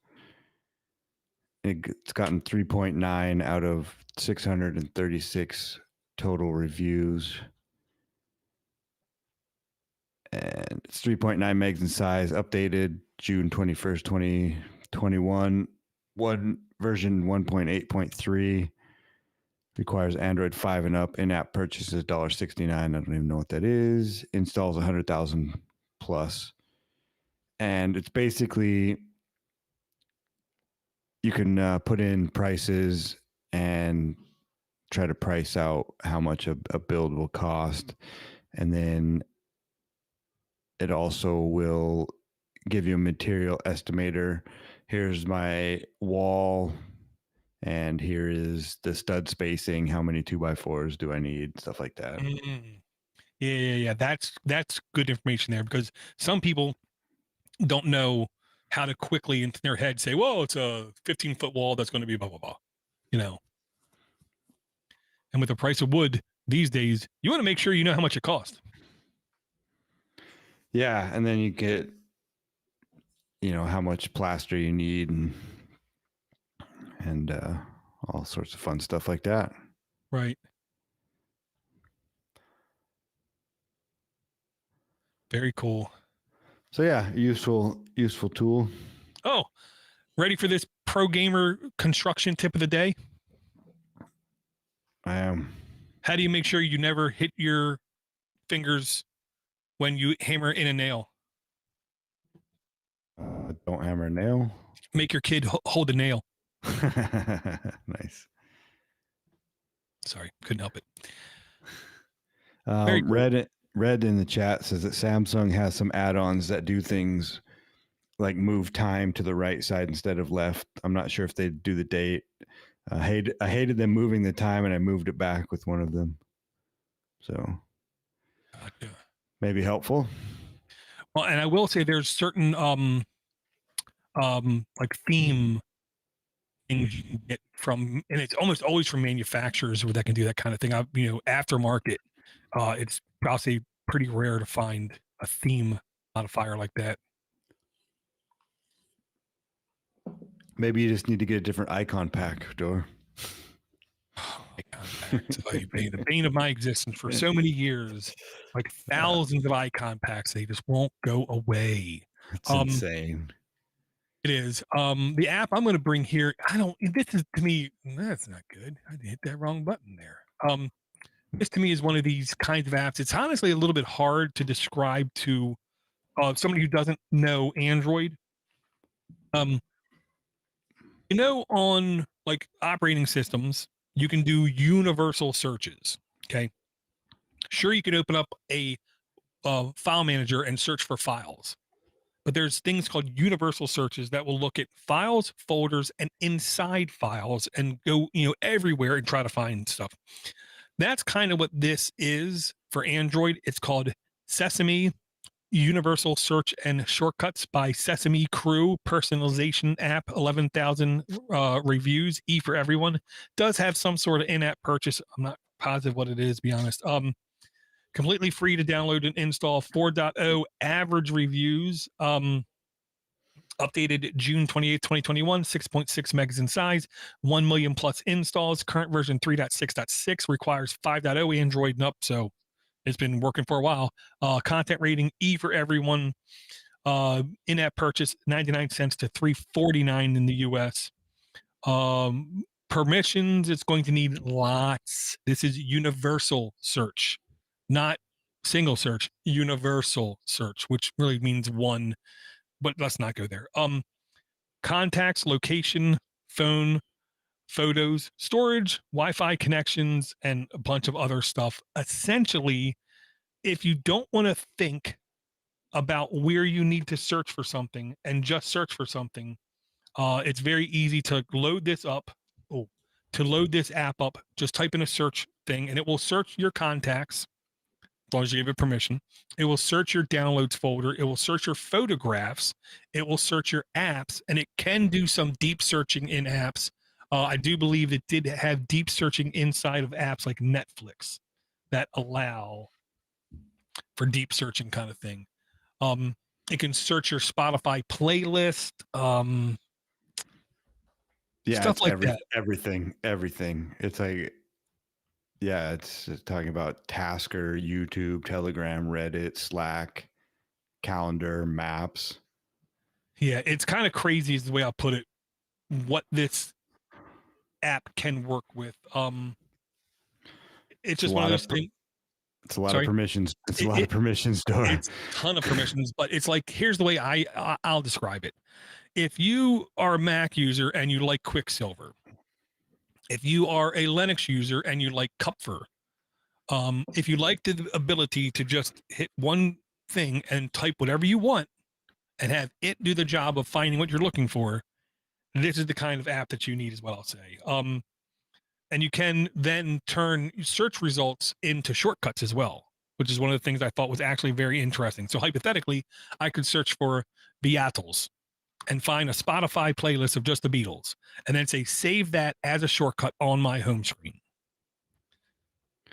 It's gotten 3.9 out of 636 total reviews. And it's 3.9 megs in size, updated June 21st, 2021. Version 1.8.3. Requires Android 5 and up. In-app purchases $1.69. I don't even know what that is. Installs 100,000 plus. And it's basically, you can put in prices and try to price out how much a build will cost. And then it also will give you a material estimator. Here's my wall, and here is the stud spacing. How many 2x4s do I need? Stuff like that. Yeah. That's good information there, because some people don't know how to quickly in their head say, "Whoa, it's a 15-foot wall that's going to be blah blah blah," you know. And with the price of wood these days, you want to make sure you know how much it costs. Yeah, and then you get, how much plaster you need, and all sorts of fun stuff like that. Right. Very cool. So yeah, useful tool. Oh, ready for this pro gamer construction tip of the day? I am. How do you make sure you never hit your fingers when you hammer in a nail? Don't hammer a nail. Make your kid hold a nail. Nice. Sorry, couldn't help it. Very cool. Red in the chat says that Samsung has some add-ons that do things like move time to the right side instead of left. I'm not sure if they do the date. I hated them moving the time, and I moved it back with one of them. So maybe helpful. Well, and I will say there's certain like theme things you can get from, and it's almost always from manufacturers that can do that kind of thing. Aftermarket, it's probably pretty rare to find a theme modifier like that. Maybe you just need to get a different icon pack, Door. The bane of my existence for so many years, like thousands of icon packs, they just won't go away. It's insane. It is. The app I'm going to bring here, this is, to me, that's not good. I hit that wrong button there. This to me is one of these kinds of apps. It's honestly a little bit hard to describe to somebody who doesn't know Android. On like operating systems, you can do universal searches. Okay. Sure, you can open up a file manager and search for files, but there's things called universal searches that will look at files, folders, and inside files and go, everywhere and try to find stuff. That's kind of what this is for Android. It's called Sesame Universal Search and Shortcuts by Sesame Crew Personalization App, 11,000 reviews, E for everyone. Does have some sort of in-app purchase. I'm not positive what it is, to be honest. Completely free to download and install. 4.0 average reviews. Updated June 28th, 2021, 6.6 megs in size, 1 million plus installs. Current version 3.6.6 requires 5.0 Android and up, so it's been working for a while. Content rating E for everyone. In-app purchase 99 cents to $3.49 in the US. Permissions, it's going to need lots. This is universal search, not single search, universal search, which really means one, but let's not go there. Contacts, location, phone, photos, storage, Wi-Fi connections, and a bunch of other stuff. Essentially, if you don't want to think about where you need to search for something and just search for something, it's very easy to load this up. To load this app up, just type in a search thing and it will search your contacts as long as you give it permission. It will search your downloads folder. It will search your photographs. It will search your apps, and it can do some deep searching in apps. I do believe it did have deep searching inside of apps like Netflix that allow for deep searching kind of thing. It can search your Spotify playlist. Stuff like that. Everything. It's like, yeah, it's talking about Tasker, YouTube, Telegram, Reddit, Slack, calendar, maps. Yeah, it's kind of crazy is the way I'll put it, what this app can work with. It's just one of those things. It's a lot of permissions. It's a lot of permissions, Dor. It's a ton of permissions, but it's like, here's the way I'll describe it. If you are a Mac user and you like Quicksilver, if you are a Linux user and you like Kupfer, if you like the ability to just hit one thing and type whatever you want and have it do the job of finding what you're looking for, this is the kind of app that you need, is what I'll say. And you can then turn search results into shortcuts as well, which is one of the things I thought was actually very interesting. So hypothetically, I could search for Beatles and find a Spotify playlist of just the Beatles, and then say, save that as a shortcut on my home screen.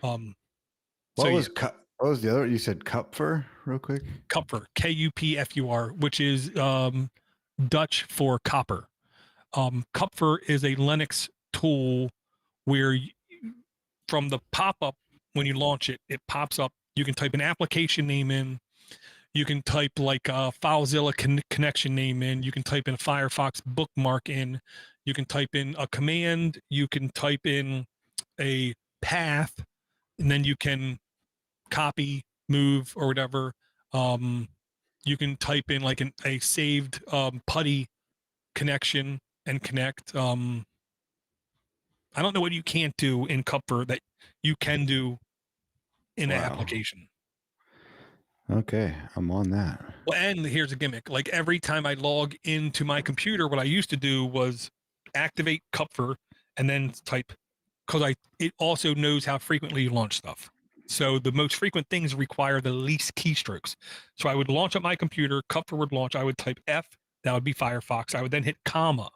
What was the other? You said Kupfer, real quick. Kupfer, Kupfur, which is Dutch for copper. Kupfer is a Linux tool where from the pop-up when you launch it, it pops up. You can type an application name in. You can type like a FileZilla connection name in. You can type in a Firefox bookmark in. You can type in a command. You can type in a path, and then you can copy, move, or whatever. You can type in like a saved PuTTY connection and connect. I don't know what you can't do in Kupfer that you can do in an application. Okay, I'm on that. Well, and here's a gimmick. Like every time I log into my computer, what I used to do was activate Kupfer and then type, because it also knows how frequently you launch stuff. So the most frequent things require the least keystrokes. So I would launch up my computer, Kupfer would launch, I would type F, that would be Firefox. I would then hit comma.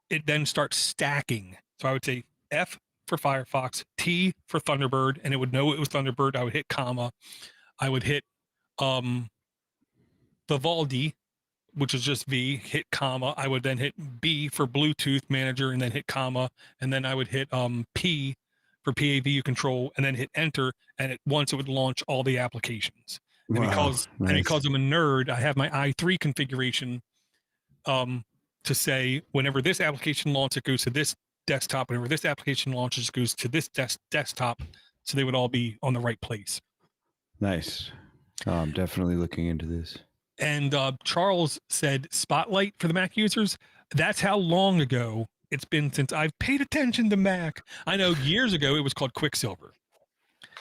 It then starts stacking. So I would say F for Firefox, T for Thunderbird, and it would know it was Thunderbird. I would hit comma. I would hit Vivaldi, which is just V, hit comma. I would then hit B for Bluetooth Manager and then hit comma. And then I would hit P for PAVU control and then hit enter. And at once it would launch all the applications. And because I'm a nerd, I have my i3 configuration to say whenever this application launches, it goes to this desktop. Whenever this application launches, it goes to this desktop. So they would all be on the right place. Nice. I'm definitely looking into this. And Charles said Spotlight for the Mac users. That's how long ago it's been since I've paid attention to Mac. I know years ago it was called Quicksilver.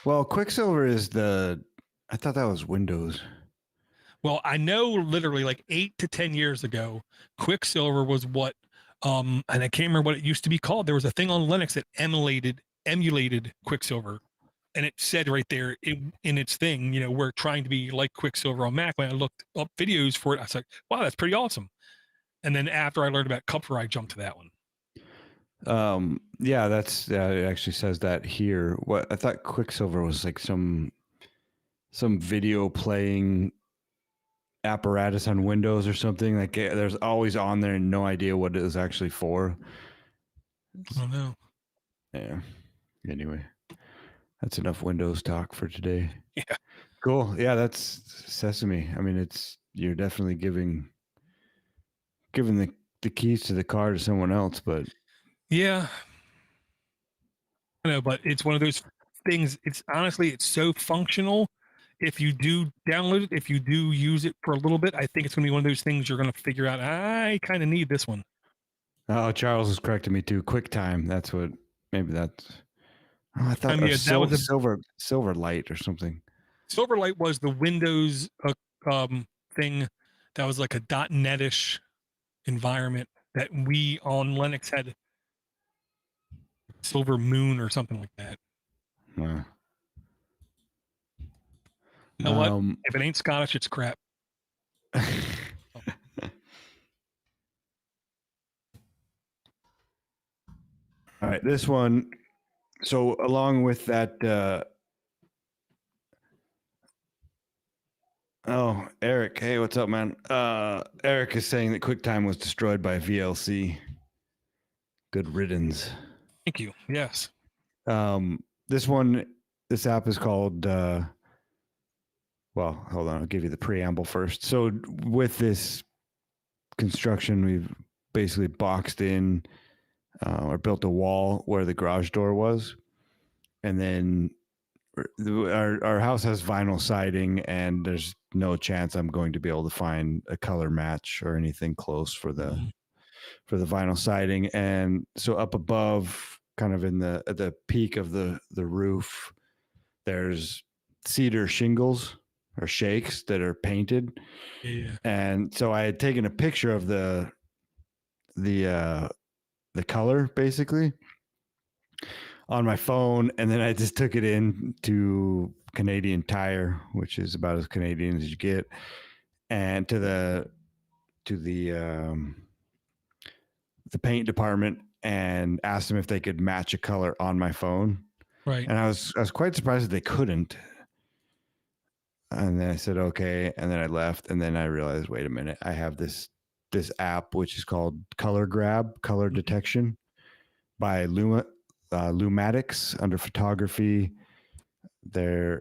Well, Quicksilver is I thought that was Windows. Well, I know literally like 8 to 10 years ago, Quicksilver was what, and I can't remember what it used to be called. There was a thing on Linux that emulated Quicksilver. And it said right there in its thing, we're trying to be like Quicksilver on Mac. When I looked up videos for it, I was like, wow, that's pretty awesome. And then after I learned about Kupfer, I jumped to that one. Yeah, it actually says that here. What I thought Quicksilver was like some video playing apparatus on Windows or something. Like there's always on there and no idea what it was actually for. I don't know. Yeah. Anyway, that's enough Windows talk for today. Yeah. Cool. Yeah, that's Sesame. I mean, you're definitely giving the keys to the car to someone else, but yeah, I know, but it's one of those things. It's so functional. If you do download it, if you do use it for a little bit, I think it's going to be one of those things you're going to figure out. I kind of need this one. Oh, Charles is correcting me too. QuickTime. That's what. Maybe that's. Oh, I thought that was a Silver Light or something. Silverlight was the Windows thing that was like a .NET-ish environment that we on Linux had. Silver Moon or something like that. You know what? If it ain't Scottish, it's crap. All right, this one. So along with that, Eric. Hey, what's up, man? Eric is saying that QuickTime was destroyed by VLC. Good riddance. Thank you. Yes. This app is called. Well, hold on. I'll give you the preamble first. So with this construction, we've basically boxed in or built a wall where the garage door was, and then our house has vinyl siding, and there's no chance I'm going to be able to find a color match or anything close for the vinyl siding. And so up above, kind of at the peak of the roof, there's cedar shingles or shakes that are painted. Yeah. And so I had taken a picture of the color basically on my phone, and then I just took it in to Canadian Tire, which is about as Canadian as you get, and to the paint department, and asked them if they could match a color on my phone. Right. And I was quite surprised that they couldn't. And then I said, okay. And then I left. And then I realized, wait a minute, I have this app, which is called Color Grab, color detection by Lumatics under photography. It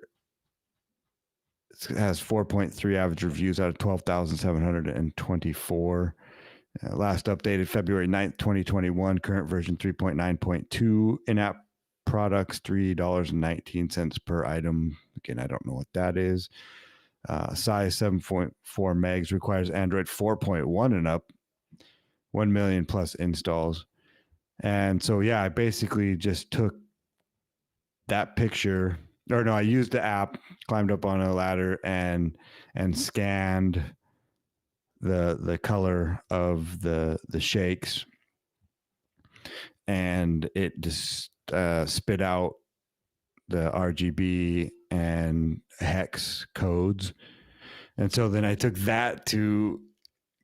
has 4.3 average reviews out of 12,724. Last updated February 9th, 2021, current version 3.9.2. In-app products, $3.19 per item. Again, I don't know what that is. Size 7.4 megs, requires Android 4.1 and up, 1 million plus installs. And so, yeah, I basically just took that picture, or no, I used the app, climbed up on a ladder and scanned the color of the shakes, and it just spit out the RGB and hex codes. And so then I took that to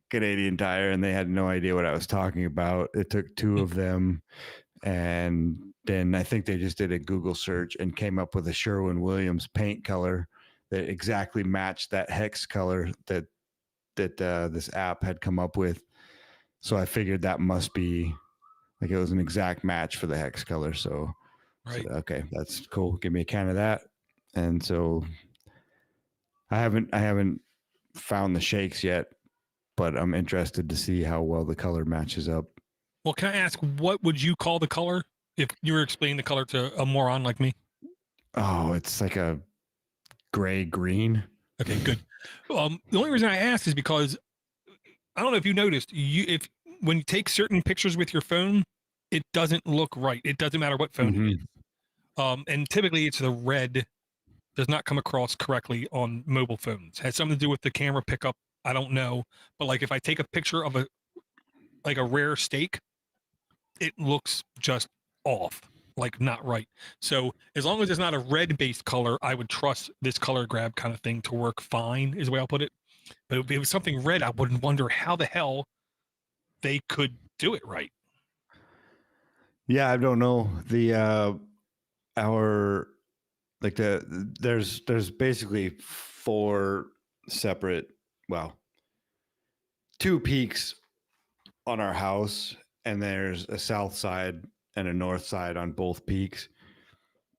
Canadian Tire, and they had no idea what I was talking about. It took two of them, and then I think they just did a Google search and came up with a Sherwin-Williams paint color that exactly matched that hex color that this app had come up with. So I figured that must be like, it was an exact match for the hex color. So right. I said, okay, that's cool. Give me a can of that. And so I haven't found the shakes yet, but I'm interested to see how well the color matches up. Well, can I ask, what would you call the color if you were explaining the color to a moron like me? Oh, it's like a gray green. Okay, good. The only reason I asked is because I don't know if you noticed, when you take certain pictures with your phone, it doesn't look right. It doesn't matter what phone it is. And typically it's the red does not come across correctly on mobile phones. Has something to do with the camera pickup. I don't know, but like if I take a picture of a rare steak, it looks just off, like not right. So as long as it's not a red based color, I would trust this color grab kind of thing to work fine, is the way I'll put it. But if it was something red, I wouldn't wonder how the hell they could do it right. Yeah, I don't know. There's basically four separate, well, two peaks on our house, and there's a south side and a north side on both peaks.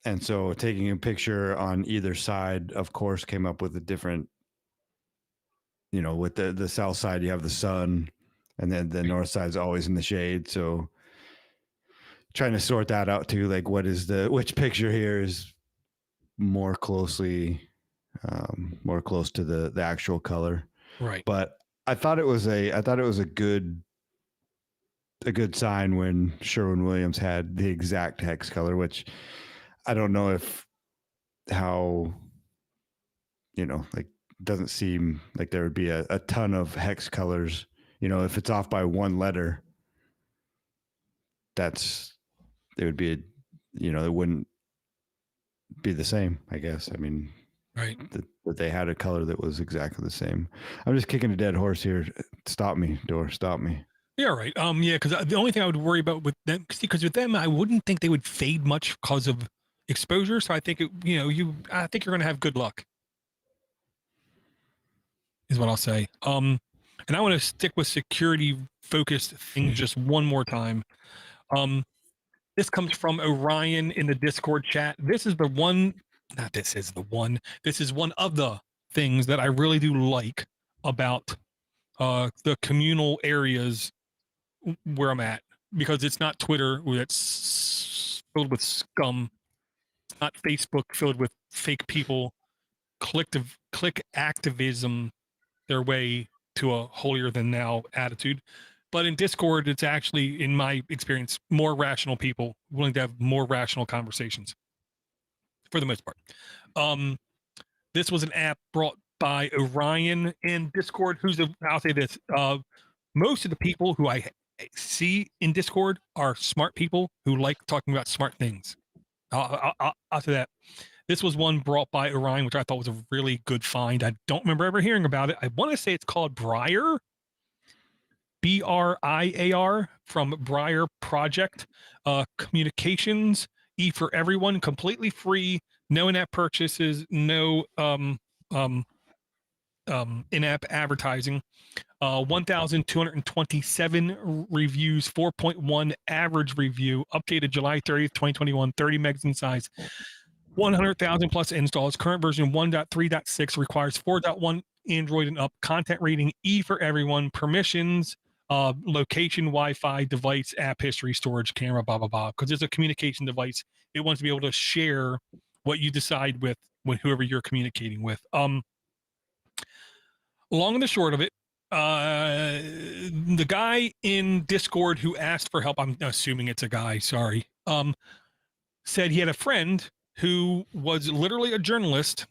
And so taking a picture on either side, of course, came up with a different, with the south side, you have the sun, and then the north side is always in the shade. So trying to sort that out too, like which picture here is more close to the actual color. Right. But I thought it was a good sign when Sherwin-Williams had the exact hex color, which I don't know how like doesn't seem like there would be a ton of hex colors. If it's off by one letter, it would be it wouldn't be the same, I guess. I mean, right. That they had a color that was exactly the same. I'm just kicking a dead horse here. Stop me, Door. Stop me. Yeah, right. Yeah, because the only thing I would worry about with them, because with them, I wouldn't think they would fade much because of exposure. So I think I think you're going to have good luck, is what I'll say. And I want to stick with security focused things just one more time. This comes from Orion in the Discord chat. This is one of the things that I really do like about the communal areas where I'm at, because it's not Twitter where it's filled with scum. It's not Facebook filled with fake people, click activism their way to a holier than thou attitude. But in Discord, it's actually, in my experience, more rational people willing to have more rational conversations for the most part. This was an app brought by Orion in Discord. I'll say this. Most of the people who I see in Discord are smart people who like talking about smart things. I'll say that. This was one brought by Orion, which I thought was a really good find. I don't remember ever hearing about it. I want to say it's called Briar, BRIAR, from Briar Project. Communications, E for everyone, completely free, no in-app purchases, no in-app advertising. 1,227 reviews, 4.1 average review, updated July 30th, 2021, 30 megs in size, 100,000 plus installs. Current version 1.3.6 requires 4.1 Android and up. Content rating E for everyone. Permissions, location, Wi-Fi, device, app history, storage, camera, blah, blah, blah. Because it's a communication device. It wants to be able to share what you decide with whoever you're communicating with. Long and the short of it, the guy in Discord who asked for help, I'm assuming it's a guy, sorry, said he had a friend who was literally a journalist,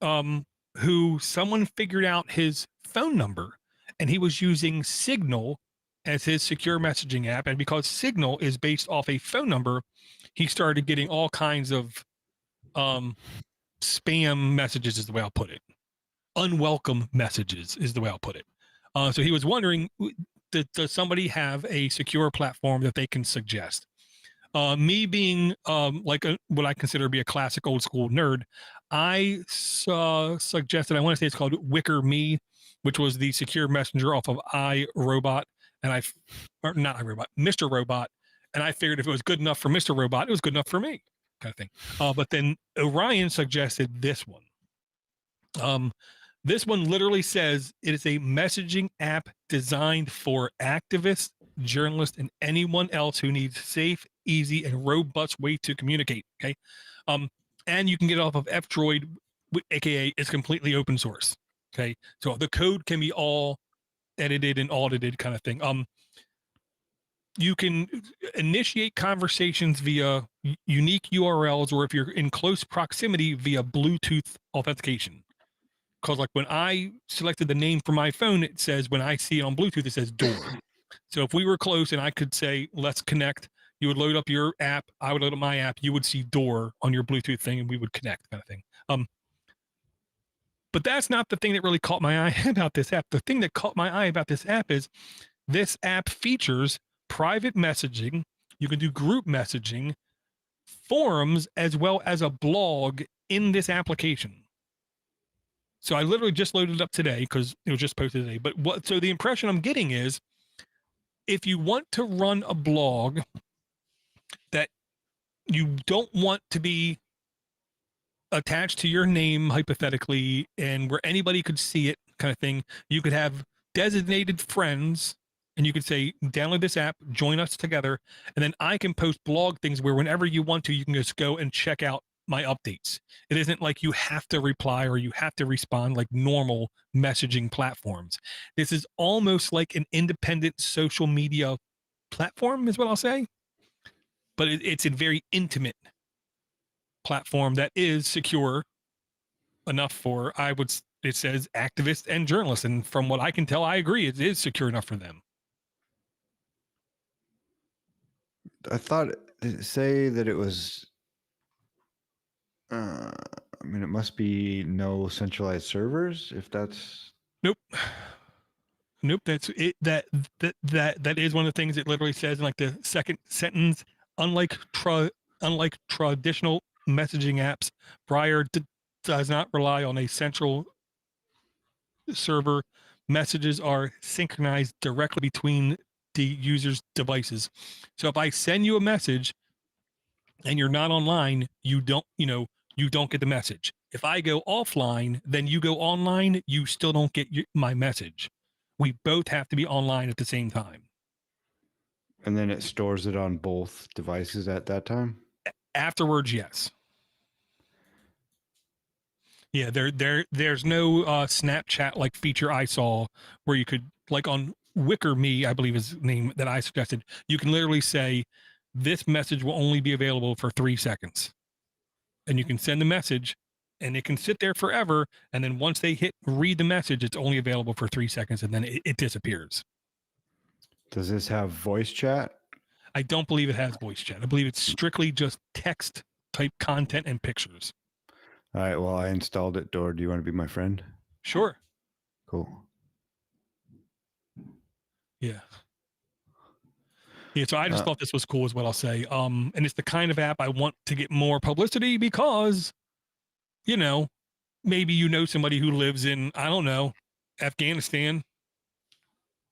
who someone figured out his phone number, and he was using Signal as his secure messaging app. And because Signal is based off a phone number, he started getting all kinds of spam messages, is the way I'll put it. Unwelcome messages is the way I'll put it. So he was wondering, does somebody have a secure platform that they can suggest? Me being what I consider to be a classic old school nerd, I suggested, I want to say it's called Wicker Me, which was the secure messenger off of iRobot, and not iRobot, Mr. Robot, and I figured if it was good enough for Mr. Robot, it was good enough for me, kind of thing. But then Orion suggested this one. This one literally says it is a messaging app designed for activists, journalists, and anyone else who needs safe, easy, and robust way to communicate. Okay. And you can get it off of F-Droid, aka it's completely open source. Okay. So the code can be all edited and audited, kind of thing. you can initiate conversations via unique URLs, or if you're in close proximity, via Bluetooth authentication. Because like when I selected the name for my phone, it says, when I see it on Bluetooth, it says door. So if we were close and I could say, let's connect, you would load up your app, I would load up my app, you would see door on your Bluetooth thing, and we would connect, kind of thing. But that's not the thing that really caught my eye about this app. The thing that caught my eye about this app is this app features private messaging. You can do group messaging, forums, as well as a blog in this application. So I literally just loaded it up today because it was just posted today. But so the impression I'm getting is, if you want to run a blog that you don't want to be attached to your name, hypothetically, and where anybody could see it, kind of thing, you could have designated friends, and you could say, download this app, join us together, and then I can post blog things where whenever you want to, you can just go and check out my updates. It isn't like you have to reply or you have to respond like normal messaging platforms. This is almost like an independent social media platform, is what I'll say. But it's a very intimate platform that is secure enough for, it says activists and journalists. And from what I can tell, I agree, it is secure enough for them. I thought it say that it was. I mean, it must be no centralized servers. If that's Nope. That's it. That is one of the things it literally says in like the second sentence. Unlike traditional messaging apps, Briar does not rely on a central server. Messages are synchronized directly between the user's devices. So if I send you a message and you're not online, you don't get the message. If I go offline, then you go online, you still don't get my message. We both have to be online at the same time. And then it stores it on both devices at that time? Afterwards, yes. Yeah, there's no Snapchat like feature I saw where you could, like on Wicker Me, I believe is the name that I suggested, you can literally say, this message will only be available for 3 seconds. And you can send the message and it can sit there forever. And then once they hit read the message, it's only available for 3 seconds and then it disappears. Does this have voice chat? I don't believe it has voice chat. I believe it's strictly just text type content and pictures. All right. Well, I installed it. Door, do you want to be my friend? Sure. Cool. Yeah. Yeah, so I just thought this was cool is what I'll say. And it's the kind of app I want to get more publicity because, maybe somebody who lives in, I don't know, Afghanistan,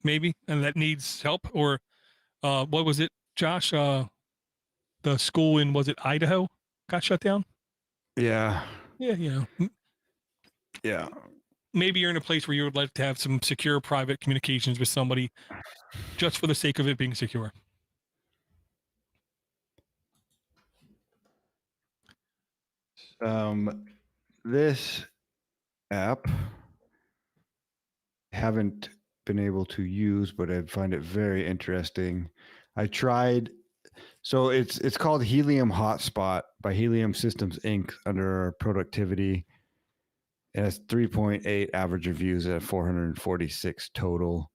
maybe, and that needs help. Or what was it, Josh? The school in, was it Idaho, got shut down? Yeah. Yeah, Yeah. Maybe you're in a place where you would like to have some secure private communications with somebody just for the sake of it being secure. This app I haven't been able to use, but I find it very interesting. I tried. So it's called Helium Hotspot by Helium Systems Inc. under productivity. It has 3.8 average reviews at 446 total,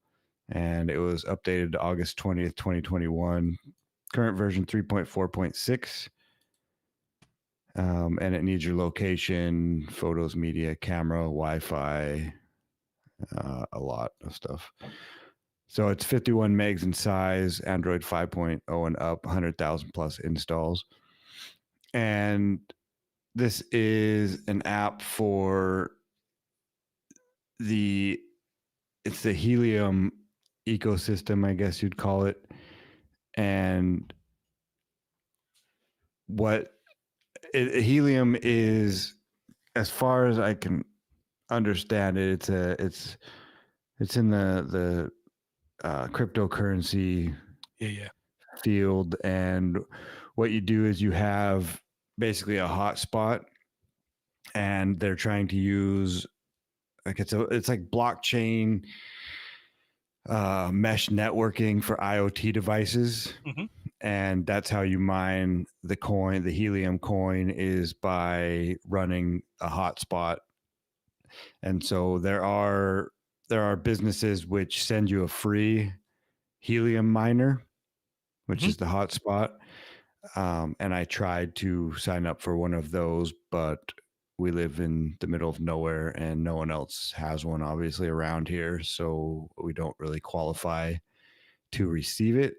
and it was updated to August 20th, 2021. Current version 3.4.6. And it needs your location, photos, media, camera, Wi-Fi, a lot of stuff. So it's 51 megs in size, Android 5.0 and up, 100,000 plus installs. And this is an app for it's the Helium ecosystem, I guess you'd call it. And Helium is, as far as I can understand it, it's in the cryptocurrency field. And what you do is you have basically a hotspot, and they're trying to use, like, it's like blockchain. mesh networking for IoT devices. Mhm. And that's how you mine the coin. The Helium coin is by running a hotspot. And so there are businesses which send you a free Helium miner, which Mhm. is the hotspot. And I tried to sign up for one of those, but we live in the middle of nowhere and no one else has one, obviously, around here. So we don't really qualify to receive it,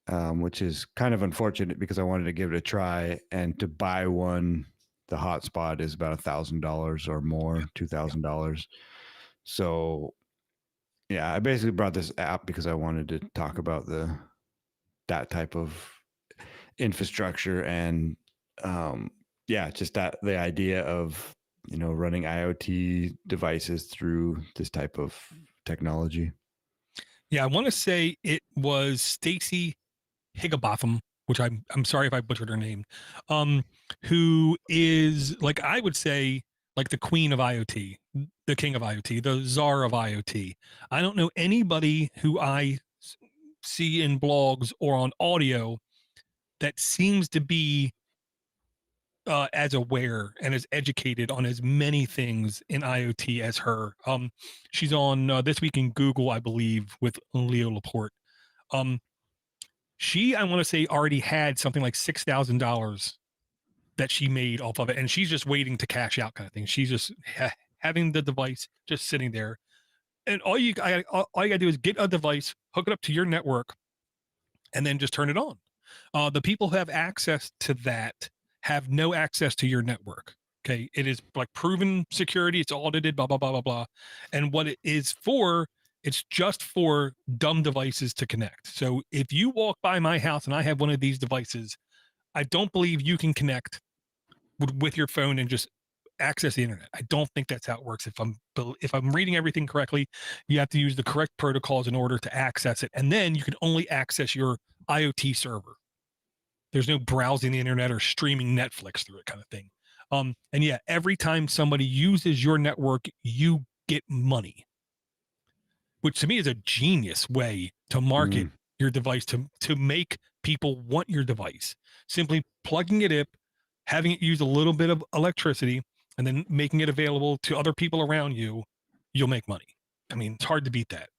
which is kind of unfortunate because I wanted to give it a try. And to buy one, the hotspot is about $1,000 or more, $2,000. So yeah, I basically brought this app because I wanted to talk about that type of infrastructure and just that the idea of running IoT devices through this type of technology. Yeah, I want to say it was Stacy Higginbotham, which I'm sorry if I butchered her name, um, who is, like, I would say, like the queen of IoT, the king of IoT, the czar of IoT. I don't know anybody who see in blogs or on audio that seems to be as aware and as educated on as many things in IoT as her. She's on This Week in Google, I believe, with Leo Laporte. Um, she, I want to say, already had something like $6,000 that she made off of it, and she's just waiting to cash out, kind of thing. She's just having the device just sitting there, and all you gotta do is get a device, hook it up to your network, and then just turn it on. The people who have access to that have no access to your network. Okay, it is like proven security. It's audited. Blah blah blah blah blah. And what it is for, it's just for dumb devices to connect. So if you walk by my house and I have one of these devices, I don't believe you can connect with your phone and just access the internet. I don't think that's how it works. If I'm reading everything correctly, you have to use the correct protocols in order to access it, and then you can only access your IoT server. There's no browsing the internet or streaming Netflix through it, kind of thing. And yeah, every time somebody uses your network, you get money, which to me is a genius way to market your device, to make people want your device. Simply plugging it in, having it use a little bit of electricity, and then making it available to other people around you, you'll make money. I mean, it's hard to beat that.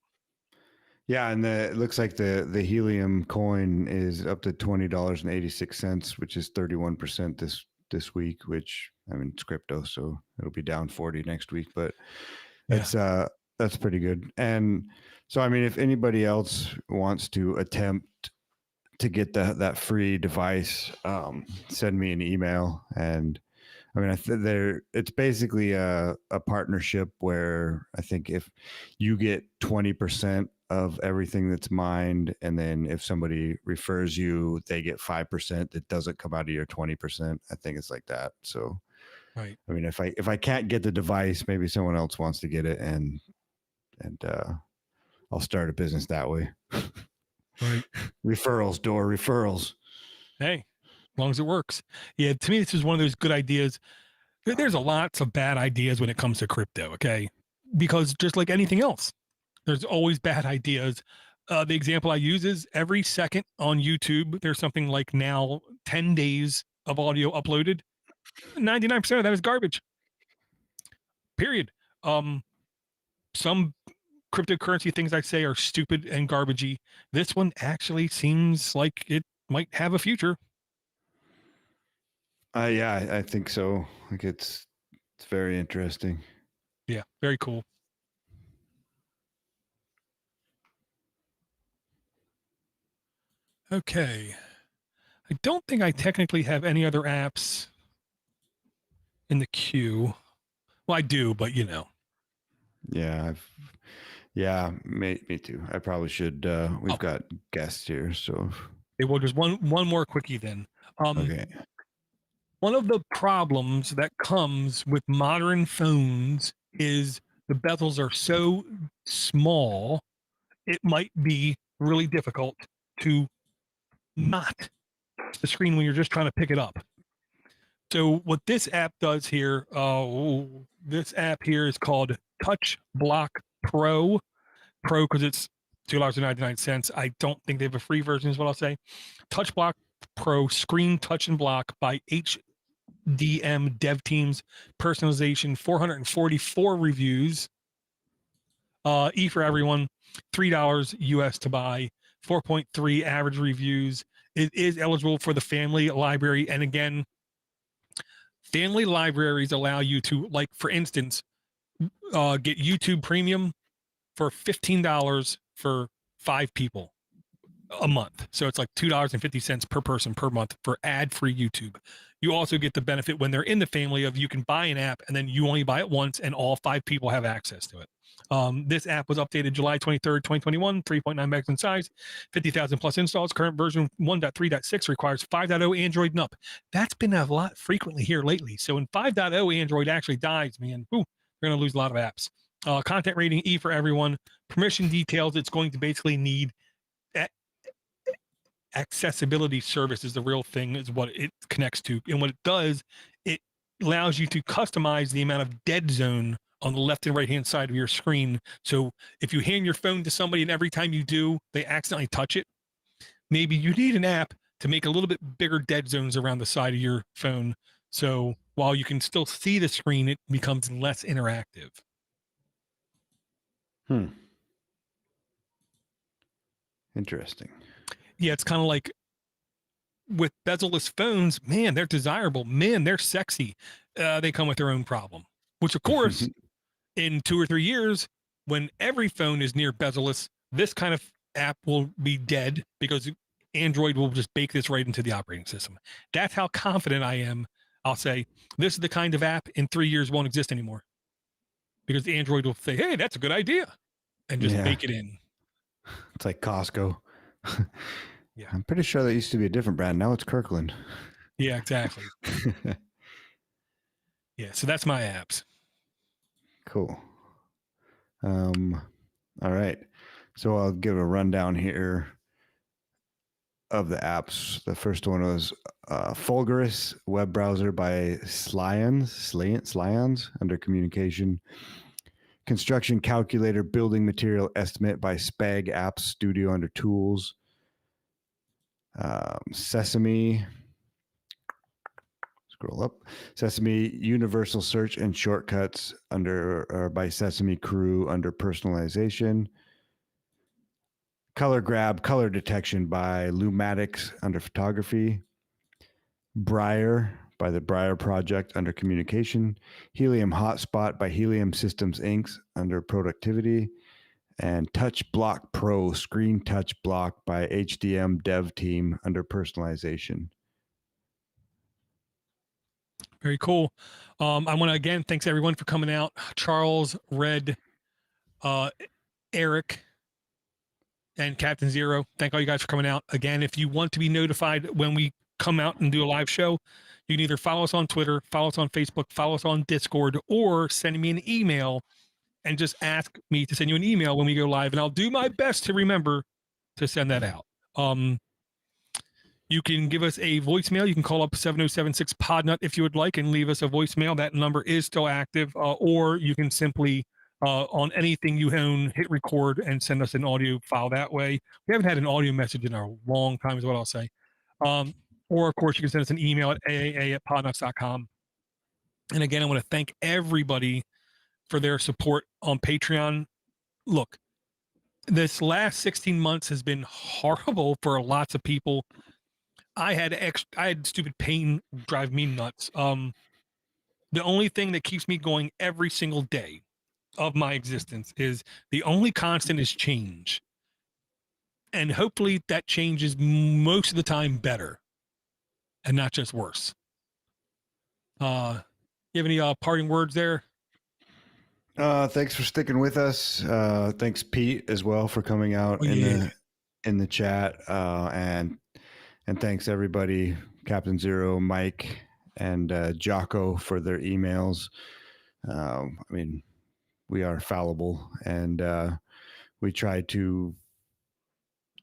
Yeah, and it looks like the Helium coin is up to $20.86, which is 31% this week. Which, I mean, it's crypto, so it'll be down 40 next week, but that's pretty good. And so, I mean, if anybody else wants to attempt to get that free device, send me an email. And I mean, it's basically a partnership where I think if you get 20% of everything that's mined, and then if somebody refers you, they get 5% that doesn't come out of your 20%. I think it's like that. So, right. I mean, if I can't get the device, maybe someone else wants to get it, and I'll start a business that way. Right. Referrals, referrals. Hey, as long as it works. Yeah, to me, this is one of those good ideas. There's a lots of bad ideas when it comes to crypto, okay? Because just like anything else, there's always bad ideas. The example I use is every second on YouTube, there's something like now 10 days of audio uploaded. 99% of that is garbage. Period. Some cryptocurrency things I say are stupid and garbagey. This one actually seems like it might have a future. Yeah, I think so. Like it's very interesting. Yeah, very cool. Okay. I don't think I technically have any other apps in the queue. Well, I do, but you know. Yeah, me too. I probably should. We've got guests here, so. Okay, well, just one more quickie then. Okay. One of the problems that comes with modern phones is the bezels are so small, it might be really difficult to not the screen when you're just trying to pick it up. So what this app does here, this app here is called Touch Block Pro. Pro because it's $2.99. I don't think they have a free version, is what I'll say. Touch Block Pro, Screen Touch and Block by HDM Dev Teams, personalization, 444 reviews. E for everyone, $3 US to buy, 4.3 average reviews. It is eligible for the family library. And again, family libraries allow you to, like, for instance, get YouTube Premium for $15 for 5 people a month. So it's like $2.50 per person per month for ad-free YouTube. You also get the benefit when they're in the family of you can buy an app and then you only buy it once and all 5 people have access to it. This app was updated July 23rd, 2021, 3.9 megs in size, 50,000 plus installs. Current version 1.3.6 requires 5.0 Android and up. That's been a lot frequently here lately. So when 5.0 Android actually dies, man, we're going to lose a lot of apps. Content rating E for everyone. Permission details, it's going to basically need accessibility service is the real thing, is what it connects to. And what it does, it allows you to customize the amount of dead zone on the left and right hand side of your screen. So if you hand your phone to somebody and every time you do, they accidentally touch it, maybe you need an app to make a little bit bigger dead zones around the side of your phone. So while you can still see the screen, it becomes less interactive. Interesting. Yeah, it's kind of like with bezel-less phones, man, they're desirable. Man, they're sexy. They come with their own problem, which, of course, in 2 or 3 years, when every phone is near bezel-less, this kind of app will be dead because Android will just bake this right into the operating system. That's how confident I am. I'll say this is the kind of app in 3 years won't exist anymore because Android will say, hey, that's a good idea, and just bake it in. It's like Costco. Yeah, I'm pretty sure that used to be a different brand. Now it's Kirkland. Yeah, exactly. Yeah, so that's my apps. Cool. All right. So I'll give a rundown here of the apps. The first one was Fulgurus Web Browser by Slyans under communication. Construction Calculator Building Material Estimate by Spag Apps Studio under tools. Sesame, scroll up. Sesame Universal Search and Shortcuts by Sesame Crew under personalization. Color Grab Color Detection by Lumatics under photography. Briar by the Briar Project under communication. Helium Hotspot by Helium Systems Inc. under productivity. And Touch Block Pro Screen Touch Block by HDM Dev Team under personalization. Very cool. I want to, again, thanks everyone for coming out. Charles, Red, Eric, and Captain Zero. Thank all you guys for coming out. Again, if you want to be notified when we come out and do a live show, you can either follow us on Twitter, follow us on Facebook, follow us on Discord, or send me an email and just ask me to send you an email when we go live. And I'll do my best to remember to send that out. You can give us a voicemail. You can call up 7076 Podnut if you would like and leave us a voicemail. That number is still active. Or you can simply, on anything you own, hit record and send us an audio file that way. We haven't had an audio message in a long time is what I'll say. Or, of course, you can send us an email at aaa@podnutz.com. And again, I want to thank everybody for their support on Patreon. Look, this last 16 months has been horrible for lots of people. I had stupid pain drive me nuts. The only thing that keeps me going every single day of my existence is the only constant is change. And hopefully that change is most of the time better and not just worse. You have any parting words there? Thanks for sticking with us. Thanks, Pete, as well, for coming out in the chat. And thanks everybody, Captain Zero, Mike, and Jocko for their emails. I mean, we are fallible, and we try to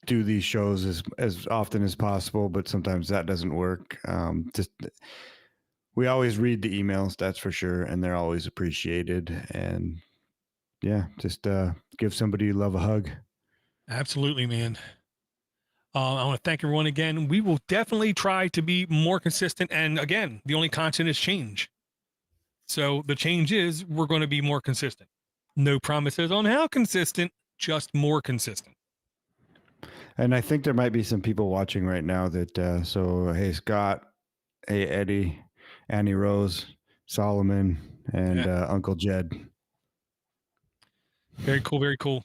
do these shows as often as possible, but sometimes that doesn't work. We always read the emails, that's for sure, and they're always appreciated. And yeah, just give somebody you love a hug. Absolutely, man. I want to thank everyone again. We will definitely try to be more consistent. And again, the only constant is change. So the change is we're going to be more consistent. No promises on how consistent, just more consistent. And I think there might be some people watching right now that, so, hey, Scott, hey, Eddie, Annie Rose, Solomon, and Uncle Jed. Very cool. Very cool.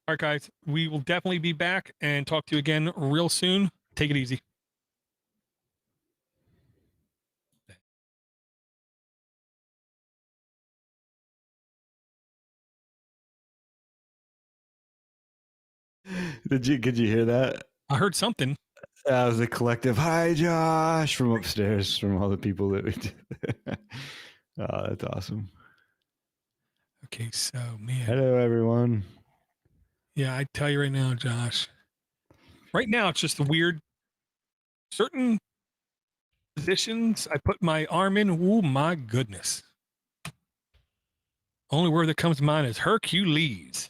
All right, guys, we will definitely be back and talk to you again real soon. Take it easy. Could you hear that? I heard something. That was a collective hi, Josh, from upstairs from all the people that we did. Oh, that's awesome. Okay, so man. Hello, everyone. Yeah, I tell you right now, Josh. Right now, it's just weird. Certain positions I put my arm in. Oh my goodness. Only word that comes to mind is Hercules.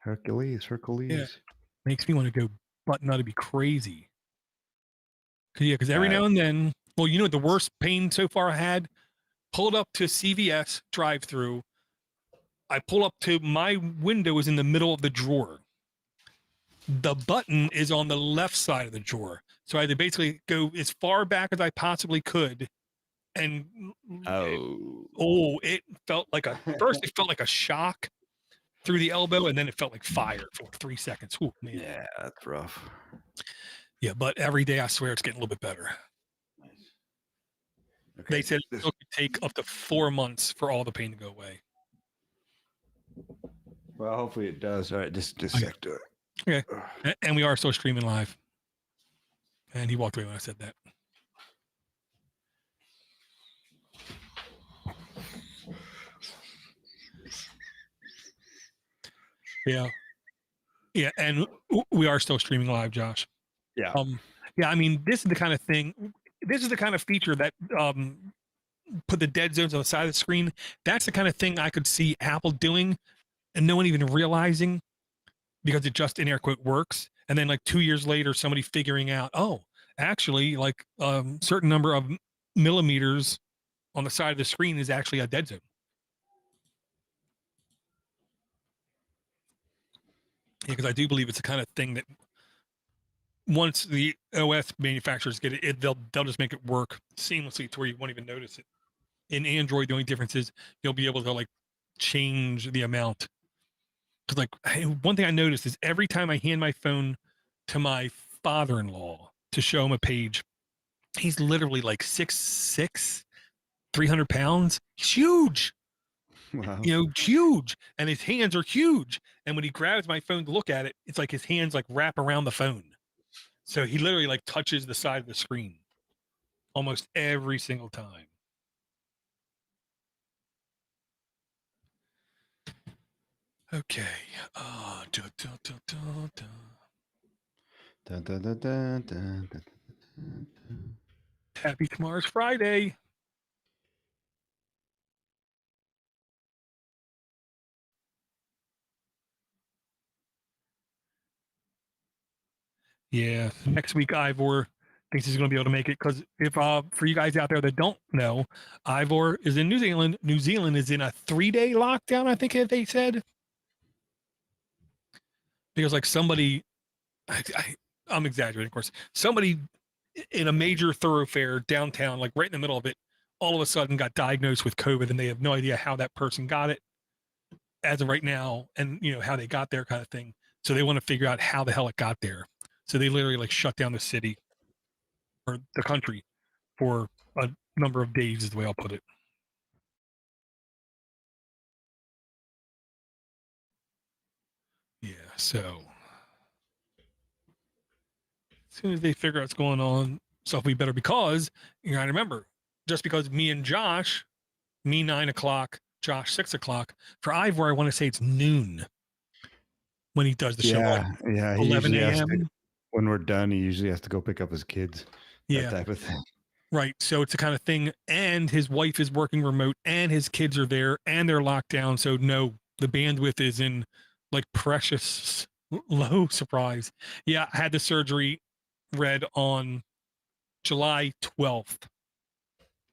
Hercules. Yeah. Makes me want to go button out to be crazy. Because every now and then, well, you know what the worst pain so far I had? Pulled up to CVS drive-through. I pull up to my window is in the middle of the drawer. The button is on the left side of the drawer. So I had to basically go as far back as I possibly could. And it felt like first it felt like a shock through the elbow, and then it felt like fire for 3 seconds. Ooh, man. Yeah, that's rough. Yeah, but every day I swear it's getting a little bit better. Nice. Okay. They said it could take up to 4 months for all the pain to go away. Well, hopefully it does. All right, just a sec to it. Okay. And we are still streaming live. And he walked away when I said that. Yeah. Yeah, and we are still streaming live, Josh. Yeah. Yeah, I mean, this is the kind of thing, this is the kind of feature that put the dead zones on the side of the screen. That's the kind of thing I could see Apple doing and no one even realizing because it just in air quote works. And then like 2 years later, somebody figuring out, oh, actually like certain number of millimeters on the side of the screen is actually a dead zone. Yeah, because I do believe it's the kind of thing that once the OS manufacturers get it, they'll just make it work seamlessly to where you won't even notice it. In Android, the only difference is you'll be able to like change the amount. Because like one thing I noticed is every time I hand my phone to my father-in-law to show him a page, he's literally like 6'6", 300 pounds. He's huge. Wow. You know, huge. And his hands are huge. And when he grabs my phone to look at it, it's like his hands like wrap around the phone. So he literally like touches the side of the screen almost every single time. Okay. Happy tomorrow's Friday. Yeah, next week Ivor thinks he's going to be able to make it because if for you guys out there that don't know, Ivor is in New Zealand. New Zealand is in a 3-day lockdown, I think they said. Because like somebody, I'm exaggerating, of course, somebody in a major thoroughfare downtown, like right in the middle of it, all of a sudden got diagnosed with COVID and they have no idea how that person got it as of right now and, you know, how they got there kind of thing. So they want to figure out how the hell it got there. So they literally like shut down the city or the country for a number of days is the way I'll put it. Yeah, so as soon as they figure out what's going on, stuff will be better because you gotta remember, just because me and Josh, me 9 o'clock, Josh 6 o'clock, for Ivor, I want to say it's noon when he does the show. Yeah. 11 a.m. When we're done, he usually has to go pick up his kids. That type of thing. Right. So it's the kind of thing, and his wife is working remote, and his kids are there, and they're locked down. So no, the bandwidth is in like precious low. Surprise. Yeah, I had the surgery read on July 12th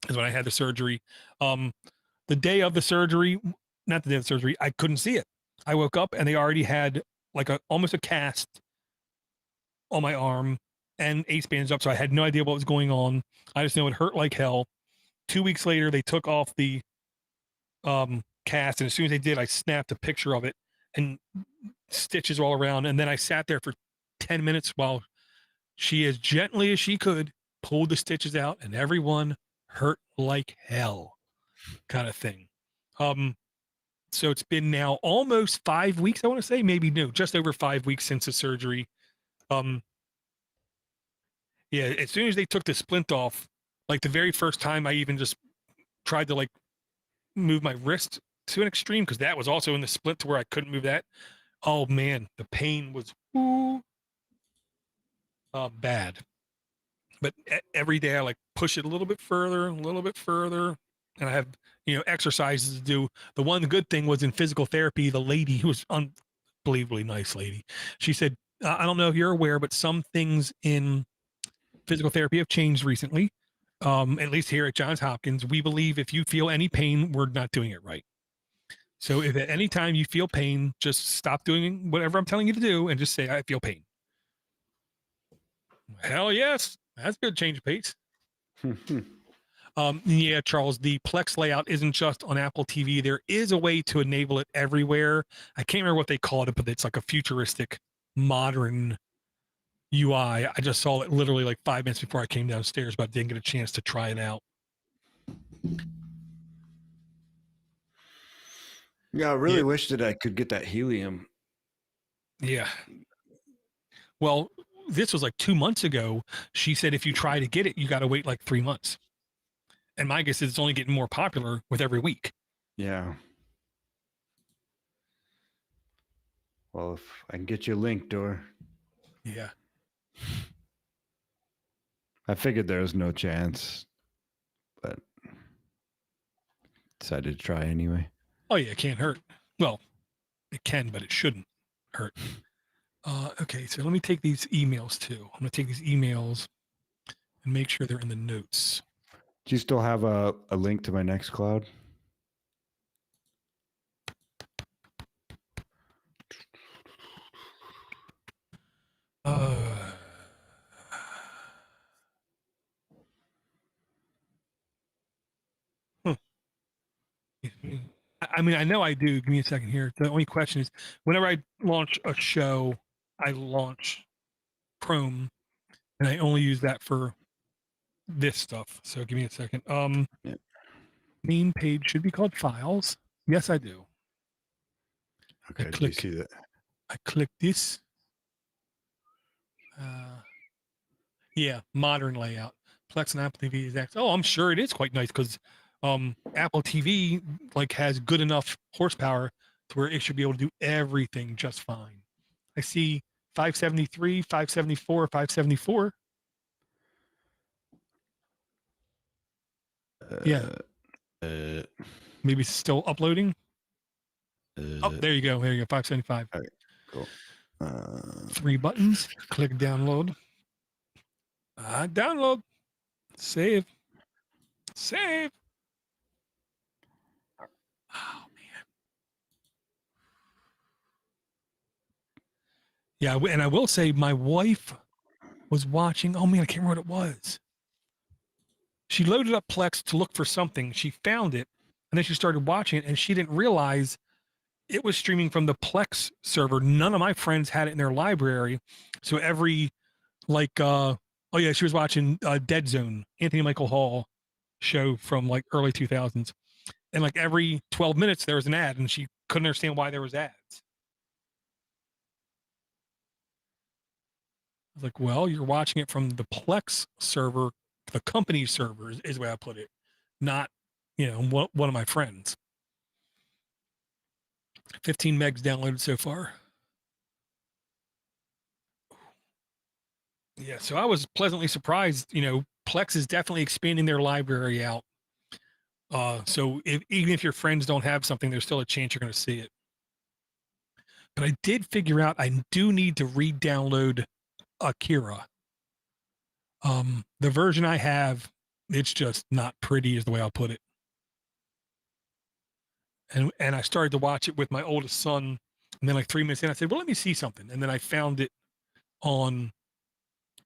is when I had the surgery. The day of the surgery, not the day of the surgery, I couldn't see it. I woke up and they already had like almost a cast on my arm and ace bands up. So I had no idea what was going on. I just know it hurt like hell. 2 weeks later, they took off the cast. And as soon as they did, I snapped a picture of it and stitches all around. And then I sat there for 10 minutes while she, as gently as she could, pulled the stitches out, and everyone hurt like hell, kind of thing. So it's been now almost 5 weeks, I want to say, maybe no, just over 5 weeks since the surgery. Yeah, as soon as they took the splint off, like the very first time I even just tried to like move my wrist to an extreme, because that was also in the splint to where I couldn't move that. Oh man, the pain was bad. But every day I like push it a little bit further, and I have exercises to do. The good thing was in physical therapy, the lady, who was unbelievably nice lady, she said, I don't know if you're aware, but some things in physical therapy have changed recently. At least here at Johns Hopkins, we believe if you feel any pain, we're not doing it right. So if at any time you feel pain, just stop doing whatever I'm telling you to do and just say, I feel pain. Hell yes. That's a good change of pace. Yeah, Charles, the Plex layout isn't just on Apple TV. There is a way to enable it everywhere. I can't remember what they called it, but it's like a futuristic, modern UI. I just saw it literally like 5 minutes before I came downstairs, but I didn't get a chance to try it out. Yeah, I really wish that I could get that Helium. Yeah. Well, this was like 2 months ago. She said if you try to get it, you got to wait like 3 months. And my guess is it's only getting more popular with every week. Yeah. Well, if I can get you a link, Dor. Yeah. I figured there was no chance, but decided to try anyway. Oh, yeah, it can't hurt. Well, it can, but it shouldn't hurt. Okay, so let me take these emails too. I'm going to take these emails and make sure they're in the notes. Do you still have a link to my Nextcloud? I mean, I know I do. Give me a second here. The only question is, whenever I launch a show, I launch Chrome, and I only use that for this stuff. So give me a second. Yep. Main page should be called Files. Yes, I do. Okay, do you see that? I click this. Yeah, modern layout. Plex and Apple TV is actually. Oh, I'm sure it is quite nice because Apple TV like has good enough horsepower to where it should be able to do everything just fine. I see 573, 574, 574. Yeah. Maybe it's still uploading. Oh, there you go. There you go. 575. All right, cool. 3 buttons. Click download. Download. Save. Oh man. Yeah, and I will say my wife was watching. Oh man, I can't remember what it was. She loaded up Plex to look for something. She found it, and then she started watching it, and she didn't realize it was streaming from the Plex server. None of my friends had it in their library, so every she was watching Dead Zone, Anthony Michael Hall show from like early 2000s, and like every 12 minutes there was an ad, and she couldn't understand why there was ads. I was like, well, you're watching it from the Plex server, the company server is the way I put it, not, one of my friends. 15 megs downloaded so far. Yeah, so I was pleasantly surprised, Plex is definitely expanding their library out. So even if your friends don't have something, there's still a chance you're going to see it. But I did figure out I do need to re-download Akira. The version I have, it's just not pretty, is the way I'll put it. And I started to watch it with my oldest son, and then like 3 minutes in, I said, "Well, let me see something." And then I found it on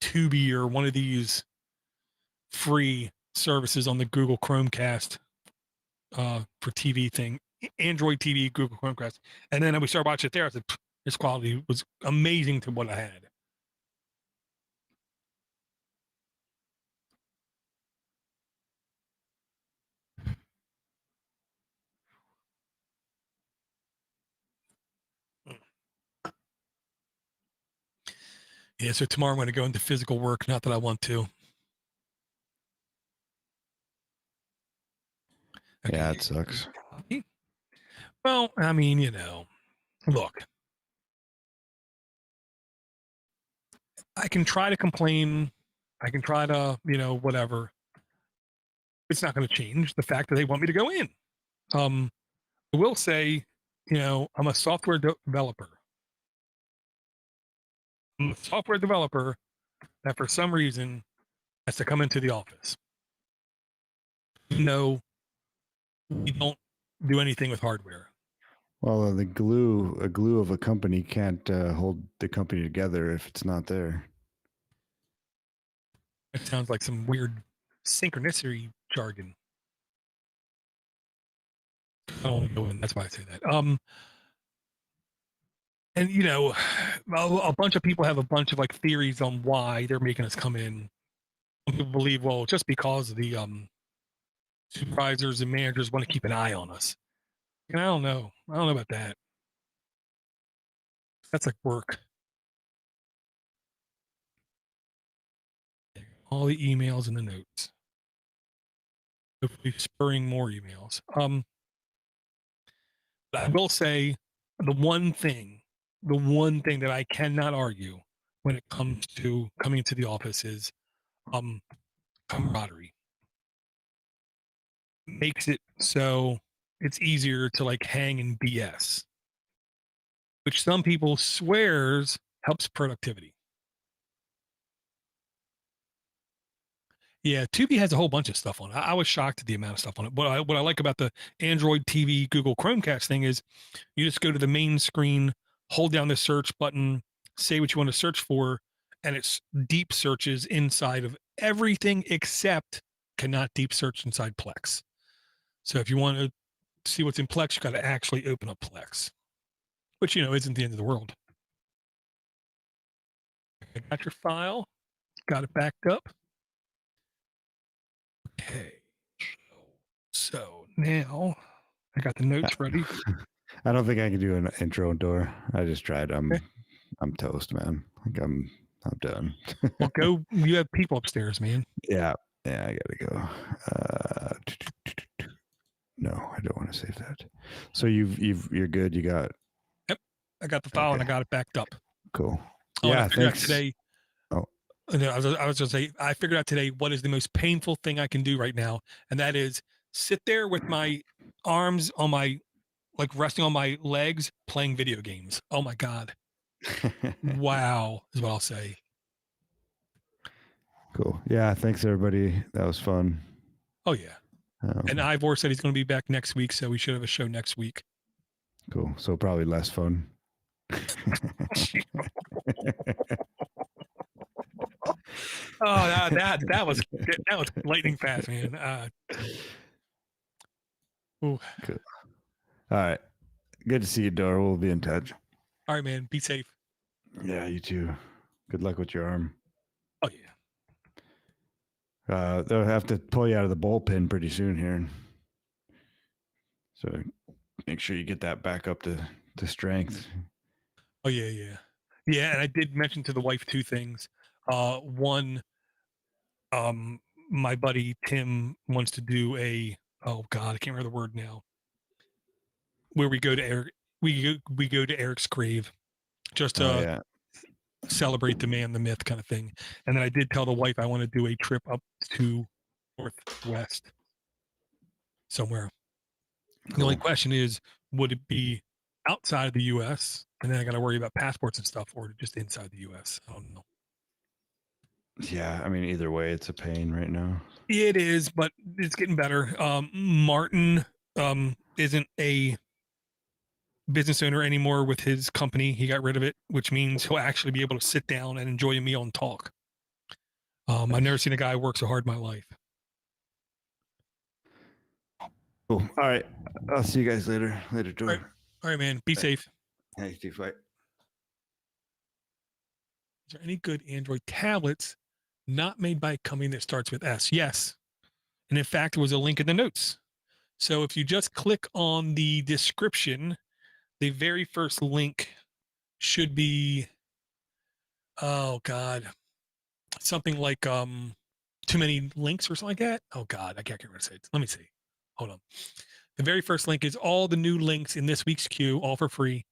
Tubi or one of these free services on the Google Chromecast for TV thing, Android TV, Google Chromecast. And then we started watching it there. I said, this quality was amazing to what I had. Yeah, so tomorrow I'm going to go into physical work. Not that I want to. Okay. Yeah, it sucks. Well, I mean, look, I can try to complain. I can try to, whatever. It's not going to change the fact that they want me to go in. I will say, I'm a software developer. I'm a software developer that for some reason has to come into the office. No, we don't do anything with hardware. Well, a glue of a company can't hold the company together if it's not there. It sounds like some weird synchronicity jargon. I don't know, and that's why I say that. And a bunch of people have a bunch of like theories on why they're making us come in. Some people believe, well, just because the supervisors and managers want to keep an eye on us. And I don't know. I don't know about that. That's like work. All the emails and the notes. Hopefully spurring more emails. But I will say the one thing that I cannot argue when it comes to coming into the office is camaraderie. Makes it so it's easier to like hang and BS, which some people swears helps productivity. Yeah, Tubi has a whole bunch of stuff on it. I was shocked at the amount of stuff on it. What I like about the Android TV Google Chromecast thing is you just go to the main screen, hold down the search button, say what you want to search for, and it's deep searches inside of everything except cannot deep search inside Plex. So if you want to see what's in Plex, you got to actually open up Plex, which, isn't the end of the world. I got your file, got it backed up. Okay. So now I got the notes ready. I don't think I can do an intro door. I just tried. I'm toast, man. Like I'm done. Well, go. You have people upstairs, man. Yeah, I gotta go. No, I don't want to save that. So you're good. You got. Yep, I got the file and I got it backed up. Cool. Oh, yeah, I figured thanks. out today. Oh, I was going to say I figured out today what is the most painful thing I can do right now, and that is sit there with my arms on my resting on my legs playing video games. Oh my god. Wow, is what I'll say. Cool. Yeah, thanks everybody. That was fun. Oh yeah. And Ivor said he's going to be back next week, so we should have a show next week. Cool. So probably less fun. Oh, that was lightning fast, man. Cool. All right. Good to see you, Dora. We'll be in touch. All right, man. Be safe. Yeah, you too. Good luck with your arm. Oh yeah. They'll have to pull you out of the bullpen pretty soon here. So make sure you get that back up to strength. Oh yeah. And I did mention to the wife two things. One, my buddy Tim wants to do oh god, I can't remember the word now. Where we go to Eric, we go to Eric's grave, just celebrate the man, the myth kind of thing. And then I did tell the wife I want to do a trip up to Northwest somewhere. The only question is, would it be outside of the U.S. and then I got to worry about passports and stuff, or just inside the U.S.? I don't know. Yeah, I mean, either way, it's a pain right now. It is, but it's getting better. Martin isn't a business owner anymore with his company. He got rid of it, which means he'll actually be able to sit down and enjoy a meal and talk. I've never seen a guy work so hard in my life. Cool. All right. I'll see you guys later. Later, Dor. All right, man. Be safe. Hey, you fight. Is there any good Android tablets not made by a company that starts with S? Yes. And in fact, there was a link in the notes. So if you just click on the description, the very first link should be, oh God, something like too many links or something like that. Oh God, I can't remember what to say. Let me see. Hold on. The very first link is all the new links in this week's queue, all for free.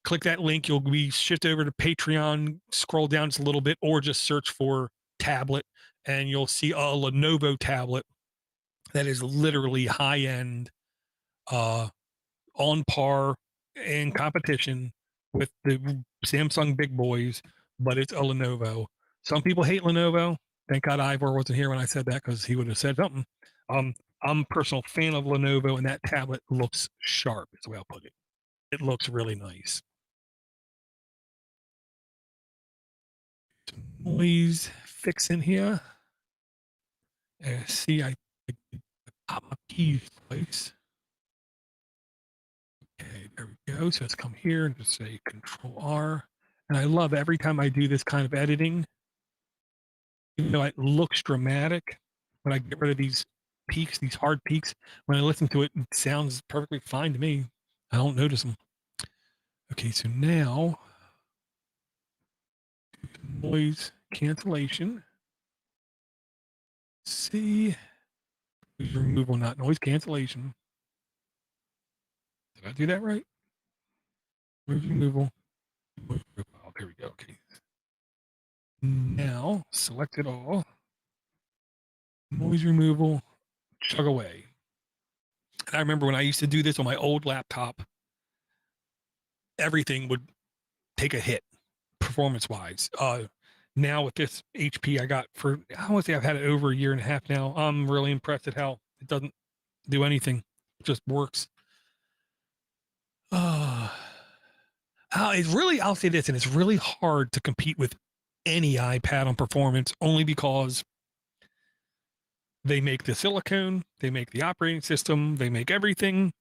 Click that link. You'll be shifted over to Patreon, scroll down just a little bit, or just search for tablet, and you'll see a Lenovo tablet that is literally high end, on par in competition with the Samsung big boys, but it's a Lenovo. Some people hate Lenovo. Thank God Ivor wasn't here when I said that, because he would have said something. I'm a personal fan of Lenovo, and that tablet looks sharp, is the way I'll put it. It looks really nice. Noise fix in here. See, I pop my keys twice. Okay, there we go. So let's come here and just say Control R. And I love every time I do this kind of editing, even though it looks dramatic, when I get rid of these peaks, these hard peaks, when I listen to it, it sounds perfectly fine to me. I don't notice them. Okay, so now noise cancellation. See, removal, not noise cancellation. Did I do that right? Noise removal. Oh, there we go. Okay. Now select it all. Noise removal. Chug away. And I remember when I used to do this on my old laptop, everything would take a hit performance wise. Now with this HP I got for, I want to say I've had it over a year and a half now. I'm really impressed at how it doesn't do anything. It just works. It's really, I'll say this, and it's really hard to compete with any iPad on performance, only because they make the silicone, they make the operating system, they make everything.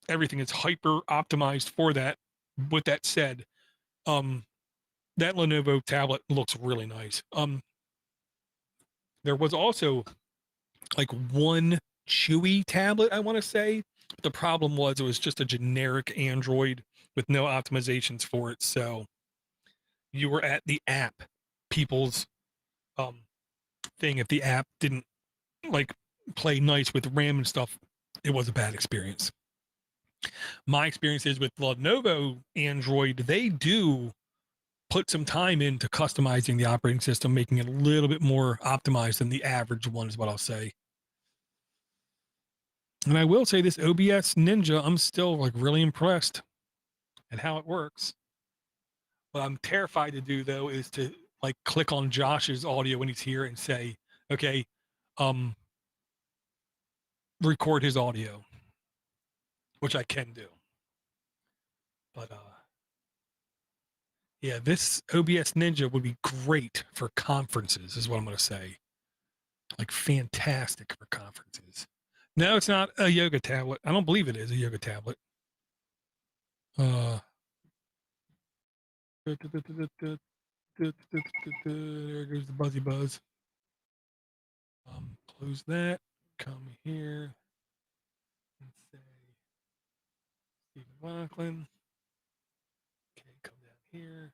Everything is hyper optimized for that. With that said, that Lenovo tablet looks really nice. There was also like one Chewy tablet, I want to say. The problem was it was just a generic Android with no optimizations for it. So you were at the app people's thing. If the app didn't like play nice with RAM and stuff, it was a bad experience. My experience is with Lenovo Android, they do put some time into customizing the operating system, making it a little bit more optimized than the average one, is what I'll say. And I will say this OBS Ninja, I'm still like really impressed at how it works. What I'm terrified to do though is to like click on Josh's audio when he's here and say, okay, record his audio, which I can do. But yeah, this OBS Ninja would be great for conferences, is what I'm going to say. Like fantastic for conferences. No, it's not a yoga tablet. I don't believe it is a yoga tablet. There goes the buzzy buzz. Close that. Come here and say Stephen McLaughlin. Okay, come down here.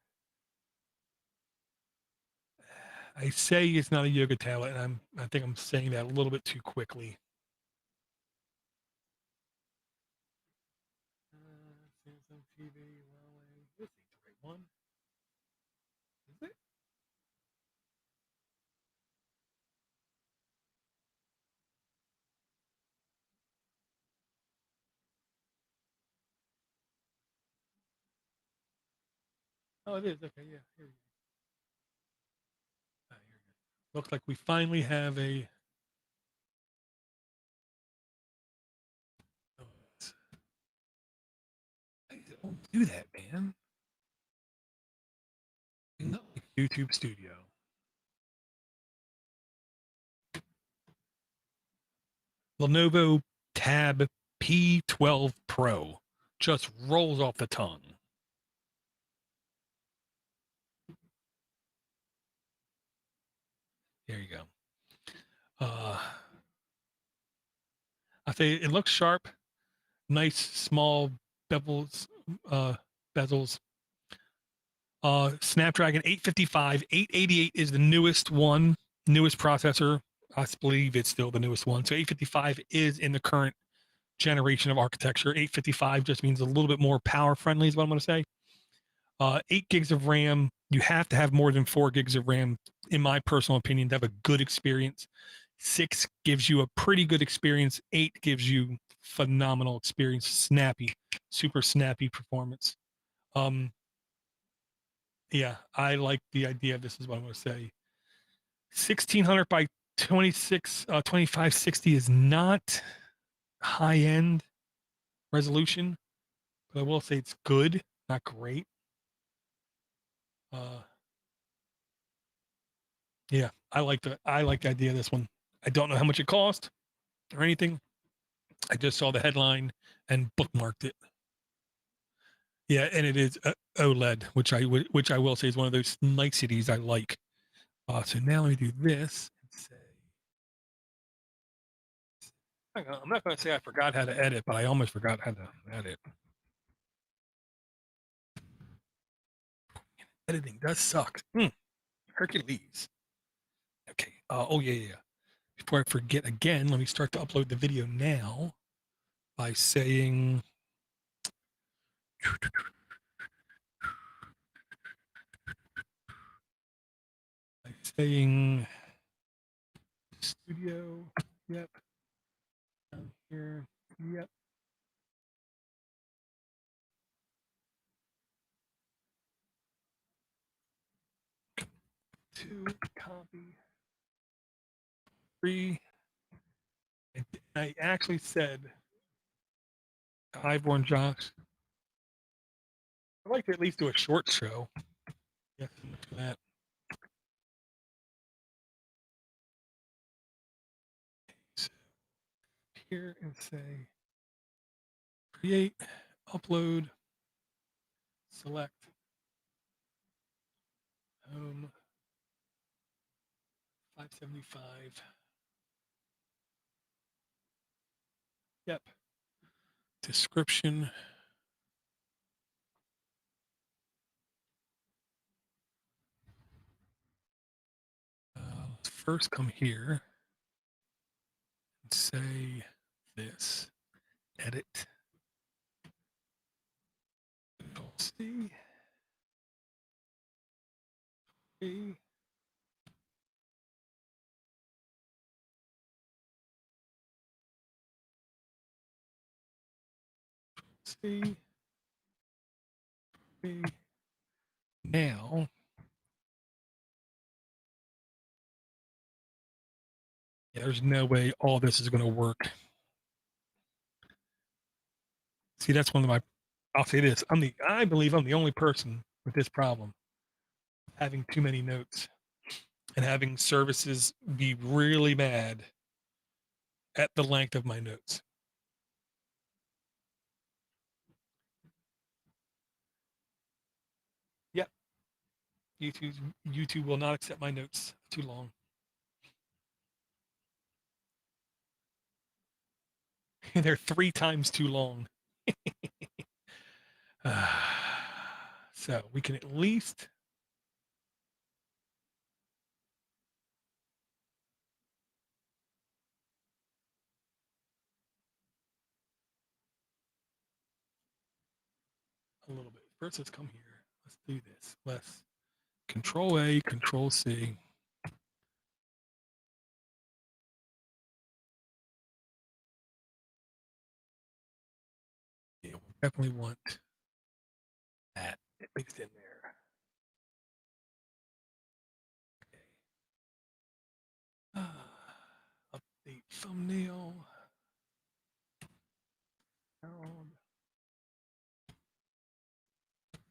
I say it's not a yoga tablet, and I think I'm saying that a little bit too quickly. Samsung TV, Huawei. This ain't the right one. Is it? Oh, it is. Okay, yeah. Here we go. Here we go. Looks like we finally have a. Don't do that, man. No. YouTube Studio. Lenovo Tab P12 Pro just rolls off the tongue. There you go. I say it looks sharp, nice small bevels, bezels. Snapdragon 855, 888 is the newest one, newest processor. I believe it's still the newest one. So 855 is in the current generation of architecture. 855 just means a little bit more power friendly, is what I'm going to say. 8 gigs of RAM. You have to have more than 4 gigs of RAM, in my personal opinion, to have a good experience. 6 gives you a pretty good experience. 8 gives you phenomenal experience. Snappy, super snappy performance. Yeah, I like the idea. This is what I'm going to say. 1600 by 2560 is not high end resolution, but I will say it's good, not great. Yeah, I like the idea of this one. I don't know how much it cost or anything. I just saw the headline and bookmarked it. Yeah, and it is OLED, which I will say is one of those niceties I like. So now let me do this and say, I'm not going to say I forgot how to edit, but I almost forgot how to edit. Editing does suck. Hercules. Okay. Oh yeah. Before I forget again, let me start to upload the video now by saying studio. Yep. Down here. Yep. 2 copy. 3. And I actually said, Highborn Josh, I'd like to at least do a short show. Yes, for that. So here and say create, upload, select, home, 575. Yep. Description. Let's first come here and say this. Edit. Control-C. A. C. A. Now, there's no way all this is going to work. See, that's one of my. I'll say this: I believe I'm the only person with this problem, having too many notes, and having services be really mad at the length of my notes. Yep, YouTube will not accept my notes too long. They're 3 times too long. So we can at least a little bit. First, let's come here. Let's do this. Let's Control A, Control C. Yeah, we definitely want that at least in there. thumbnail.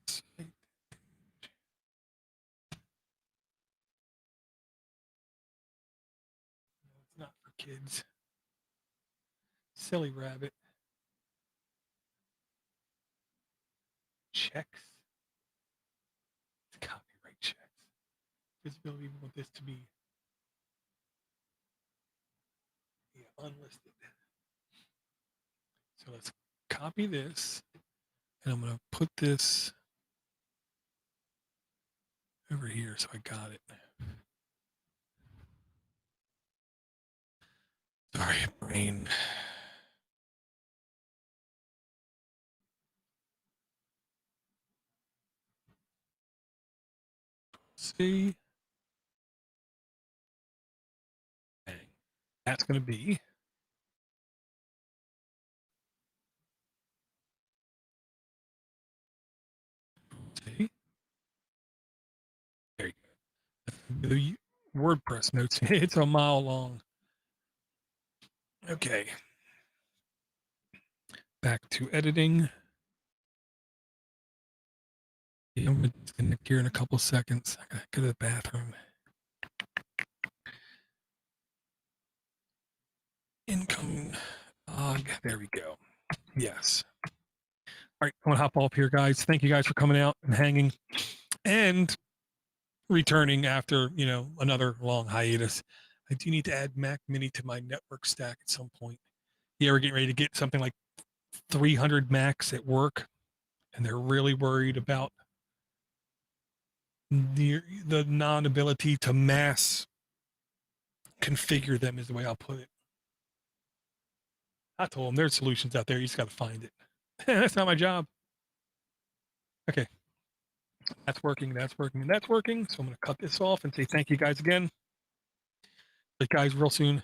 It's not for kids. Silly rabbit. Checks. It's copyright checks. Visibility, we want this to be unlisted. So let's copy this, and I'm going to put this over here so I got it. Sorry, brain. See? Bang. That's going to be see? There you go. The WordPress notes. It's a mile long. Okay. Back to editing. I'm going to disconnect here in a couple seconds. I got to go to the bathroom. Incoming log. There we go. Yes. All right. I'm going to hop off here, guys. Thank you guys for coming out and hanging and returning after, another long hiatus. I do need to add Mac Mini to my network stack at some point. Yeah, we're getting ready to get something like 300 Macs at work, and they're really worried about the non-ability to mass configure them, is the way I'll put it. I told them there's solutions out there. You just got to find it. That's not my job. Okay. That's working. That's working. And that's working. So I'm going to cut this off and say thank you guys again. But guys, real soon.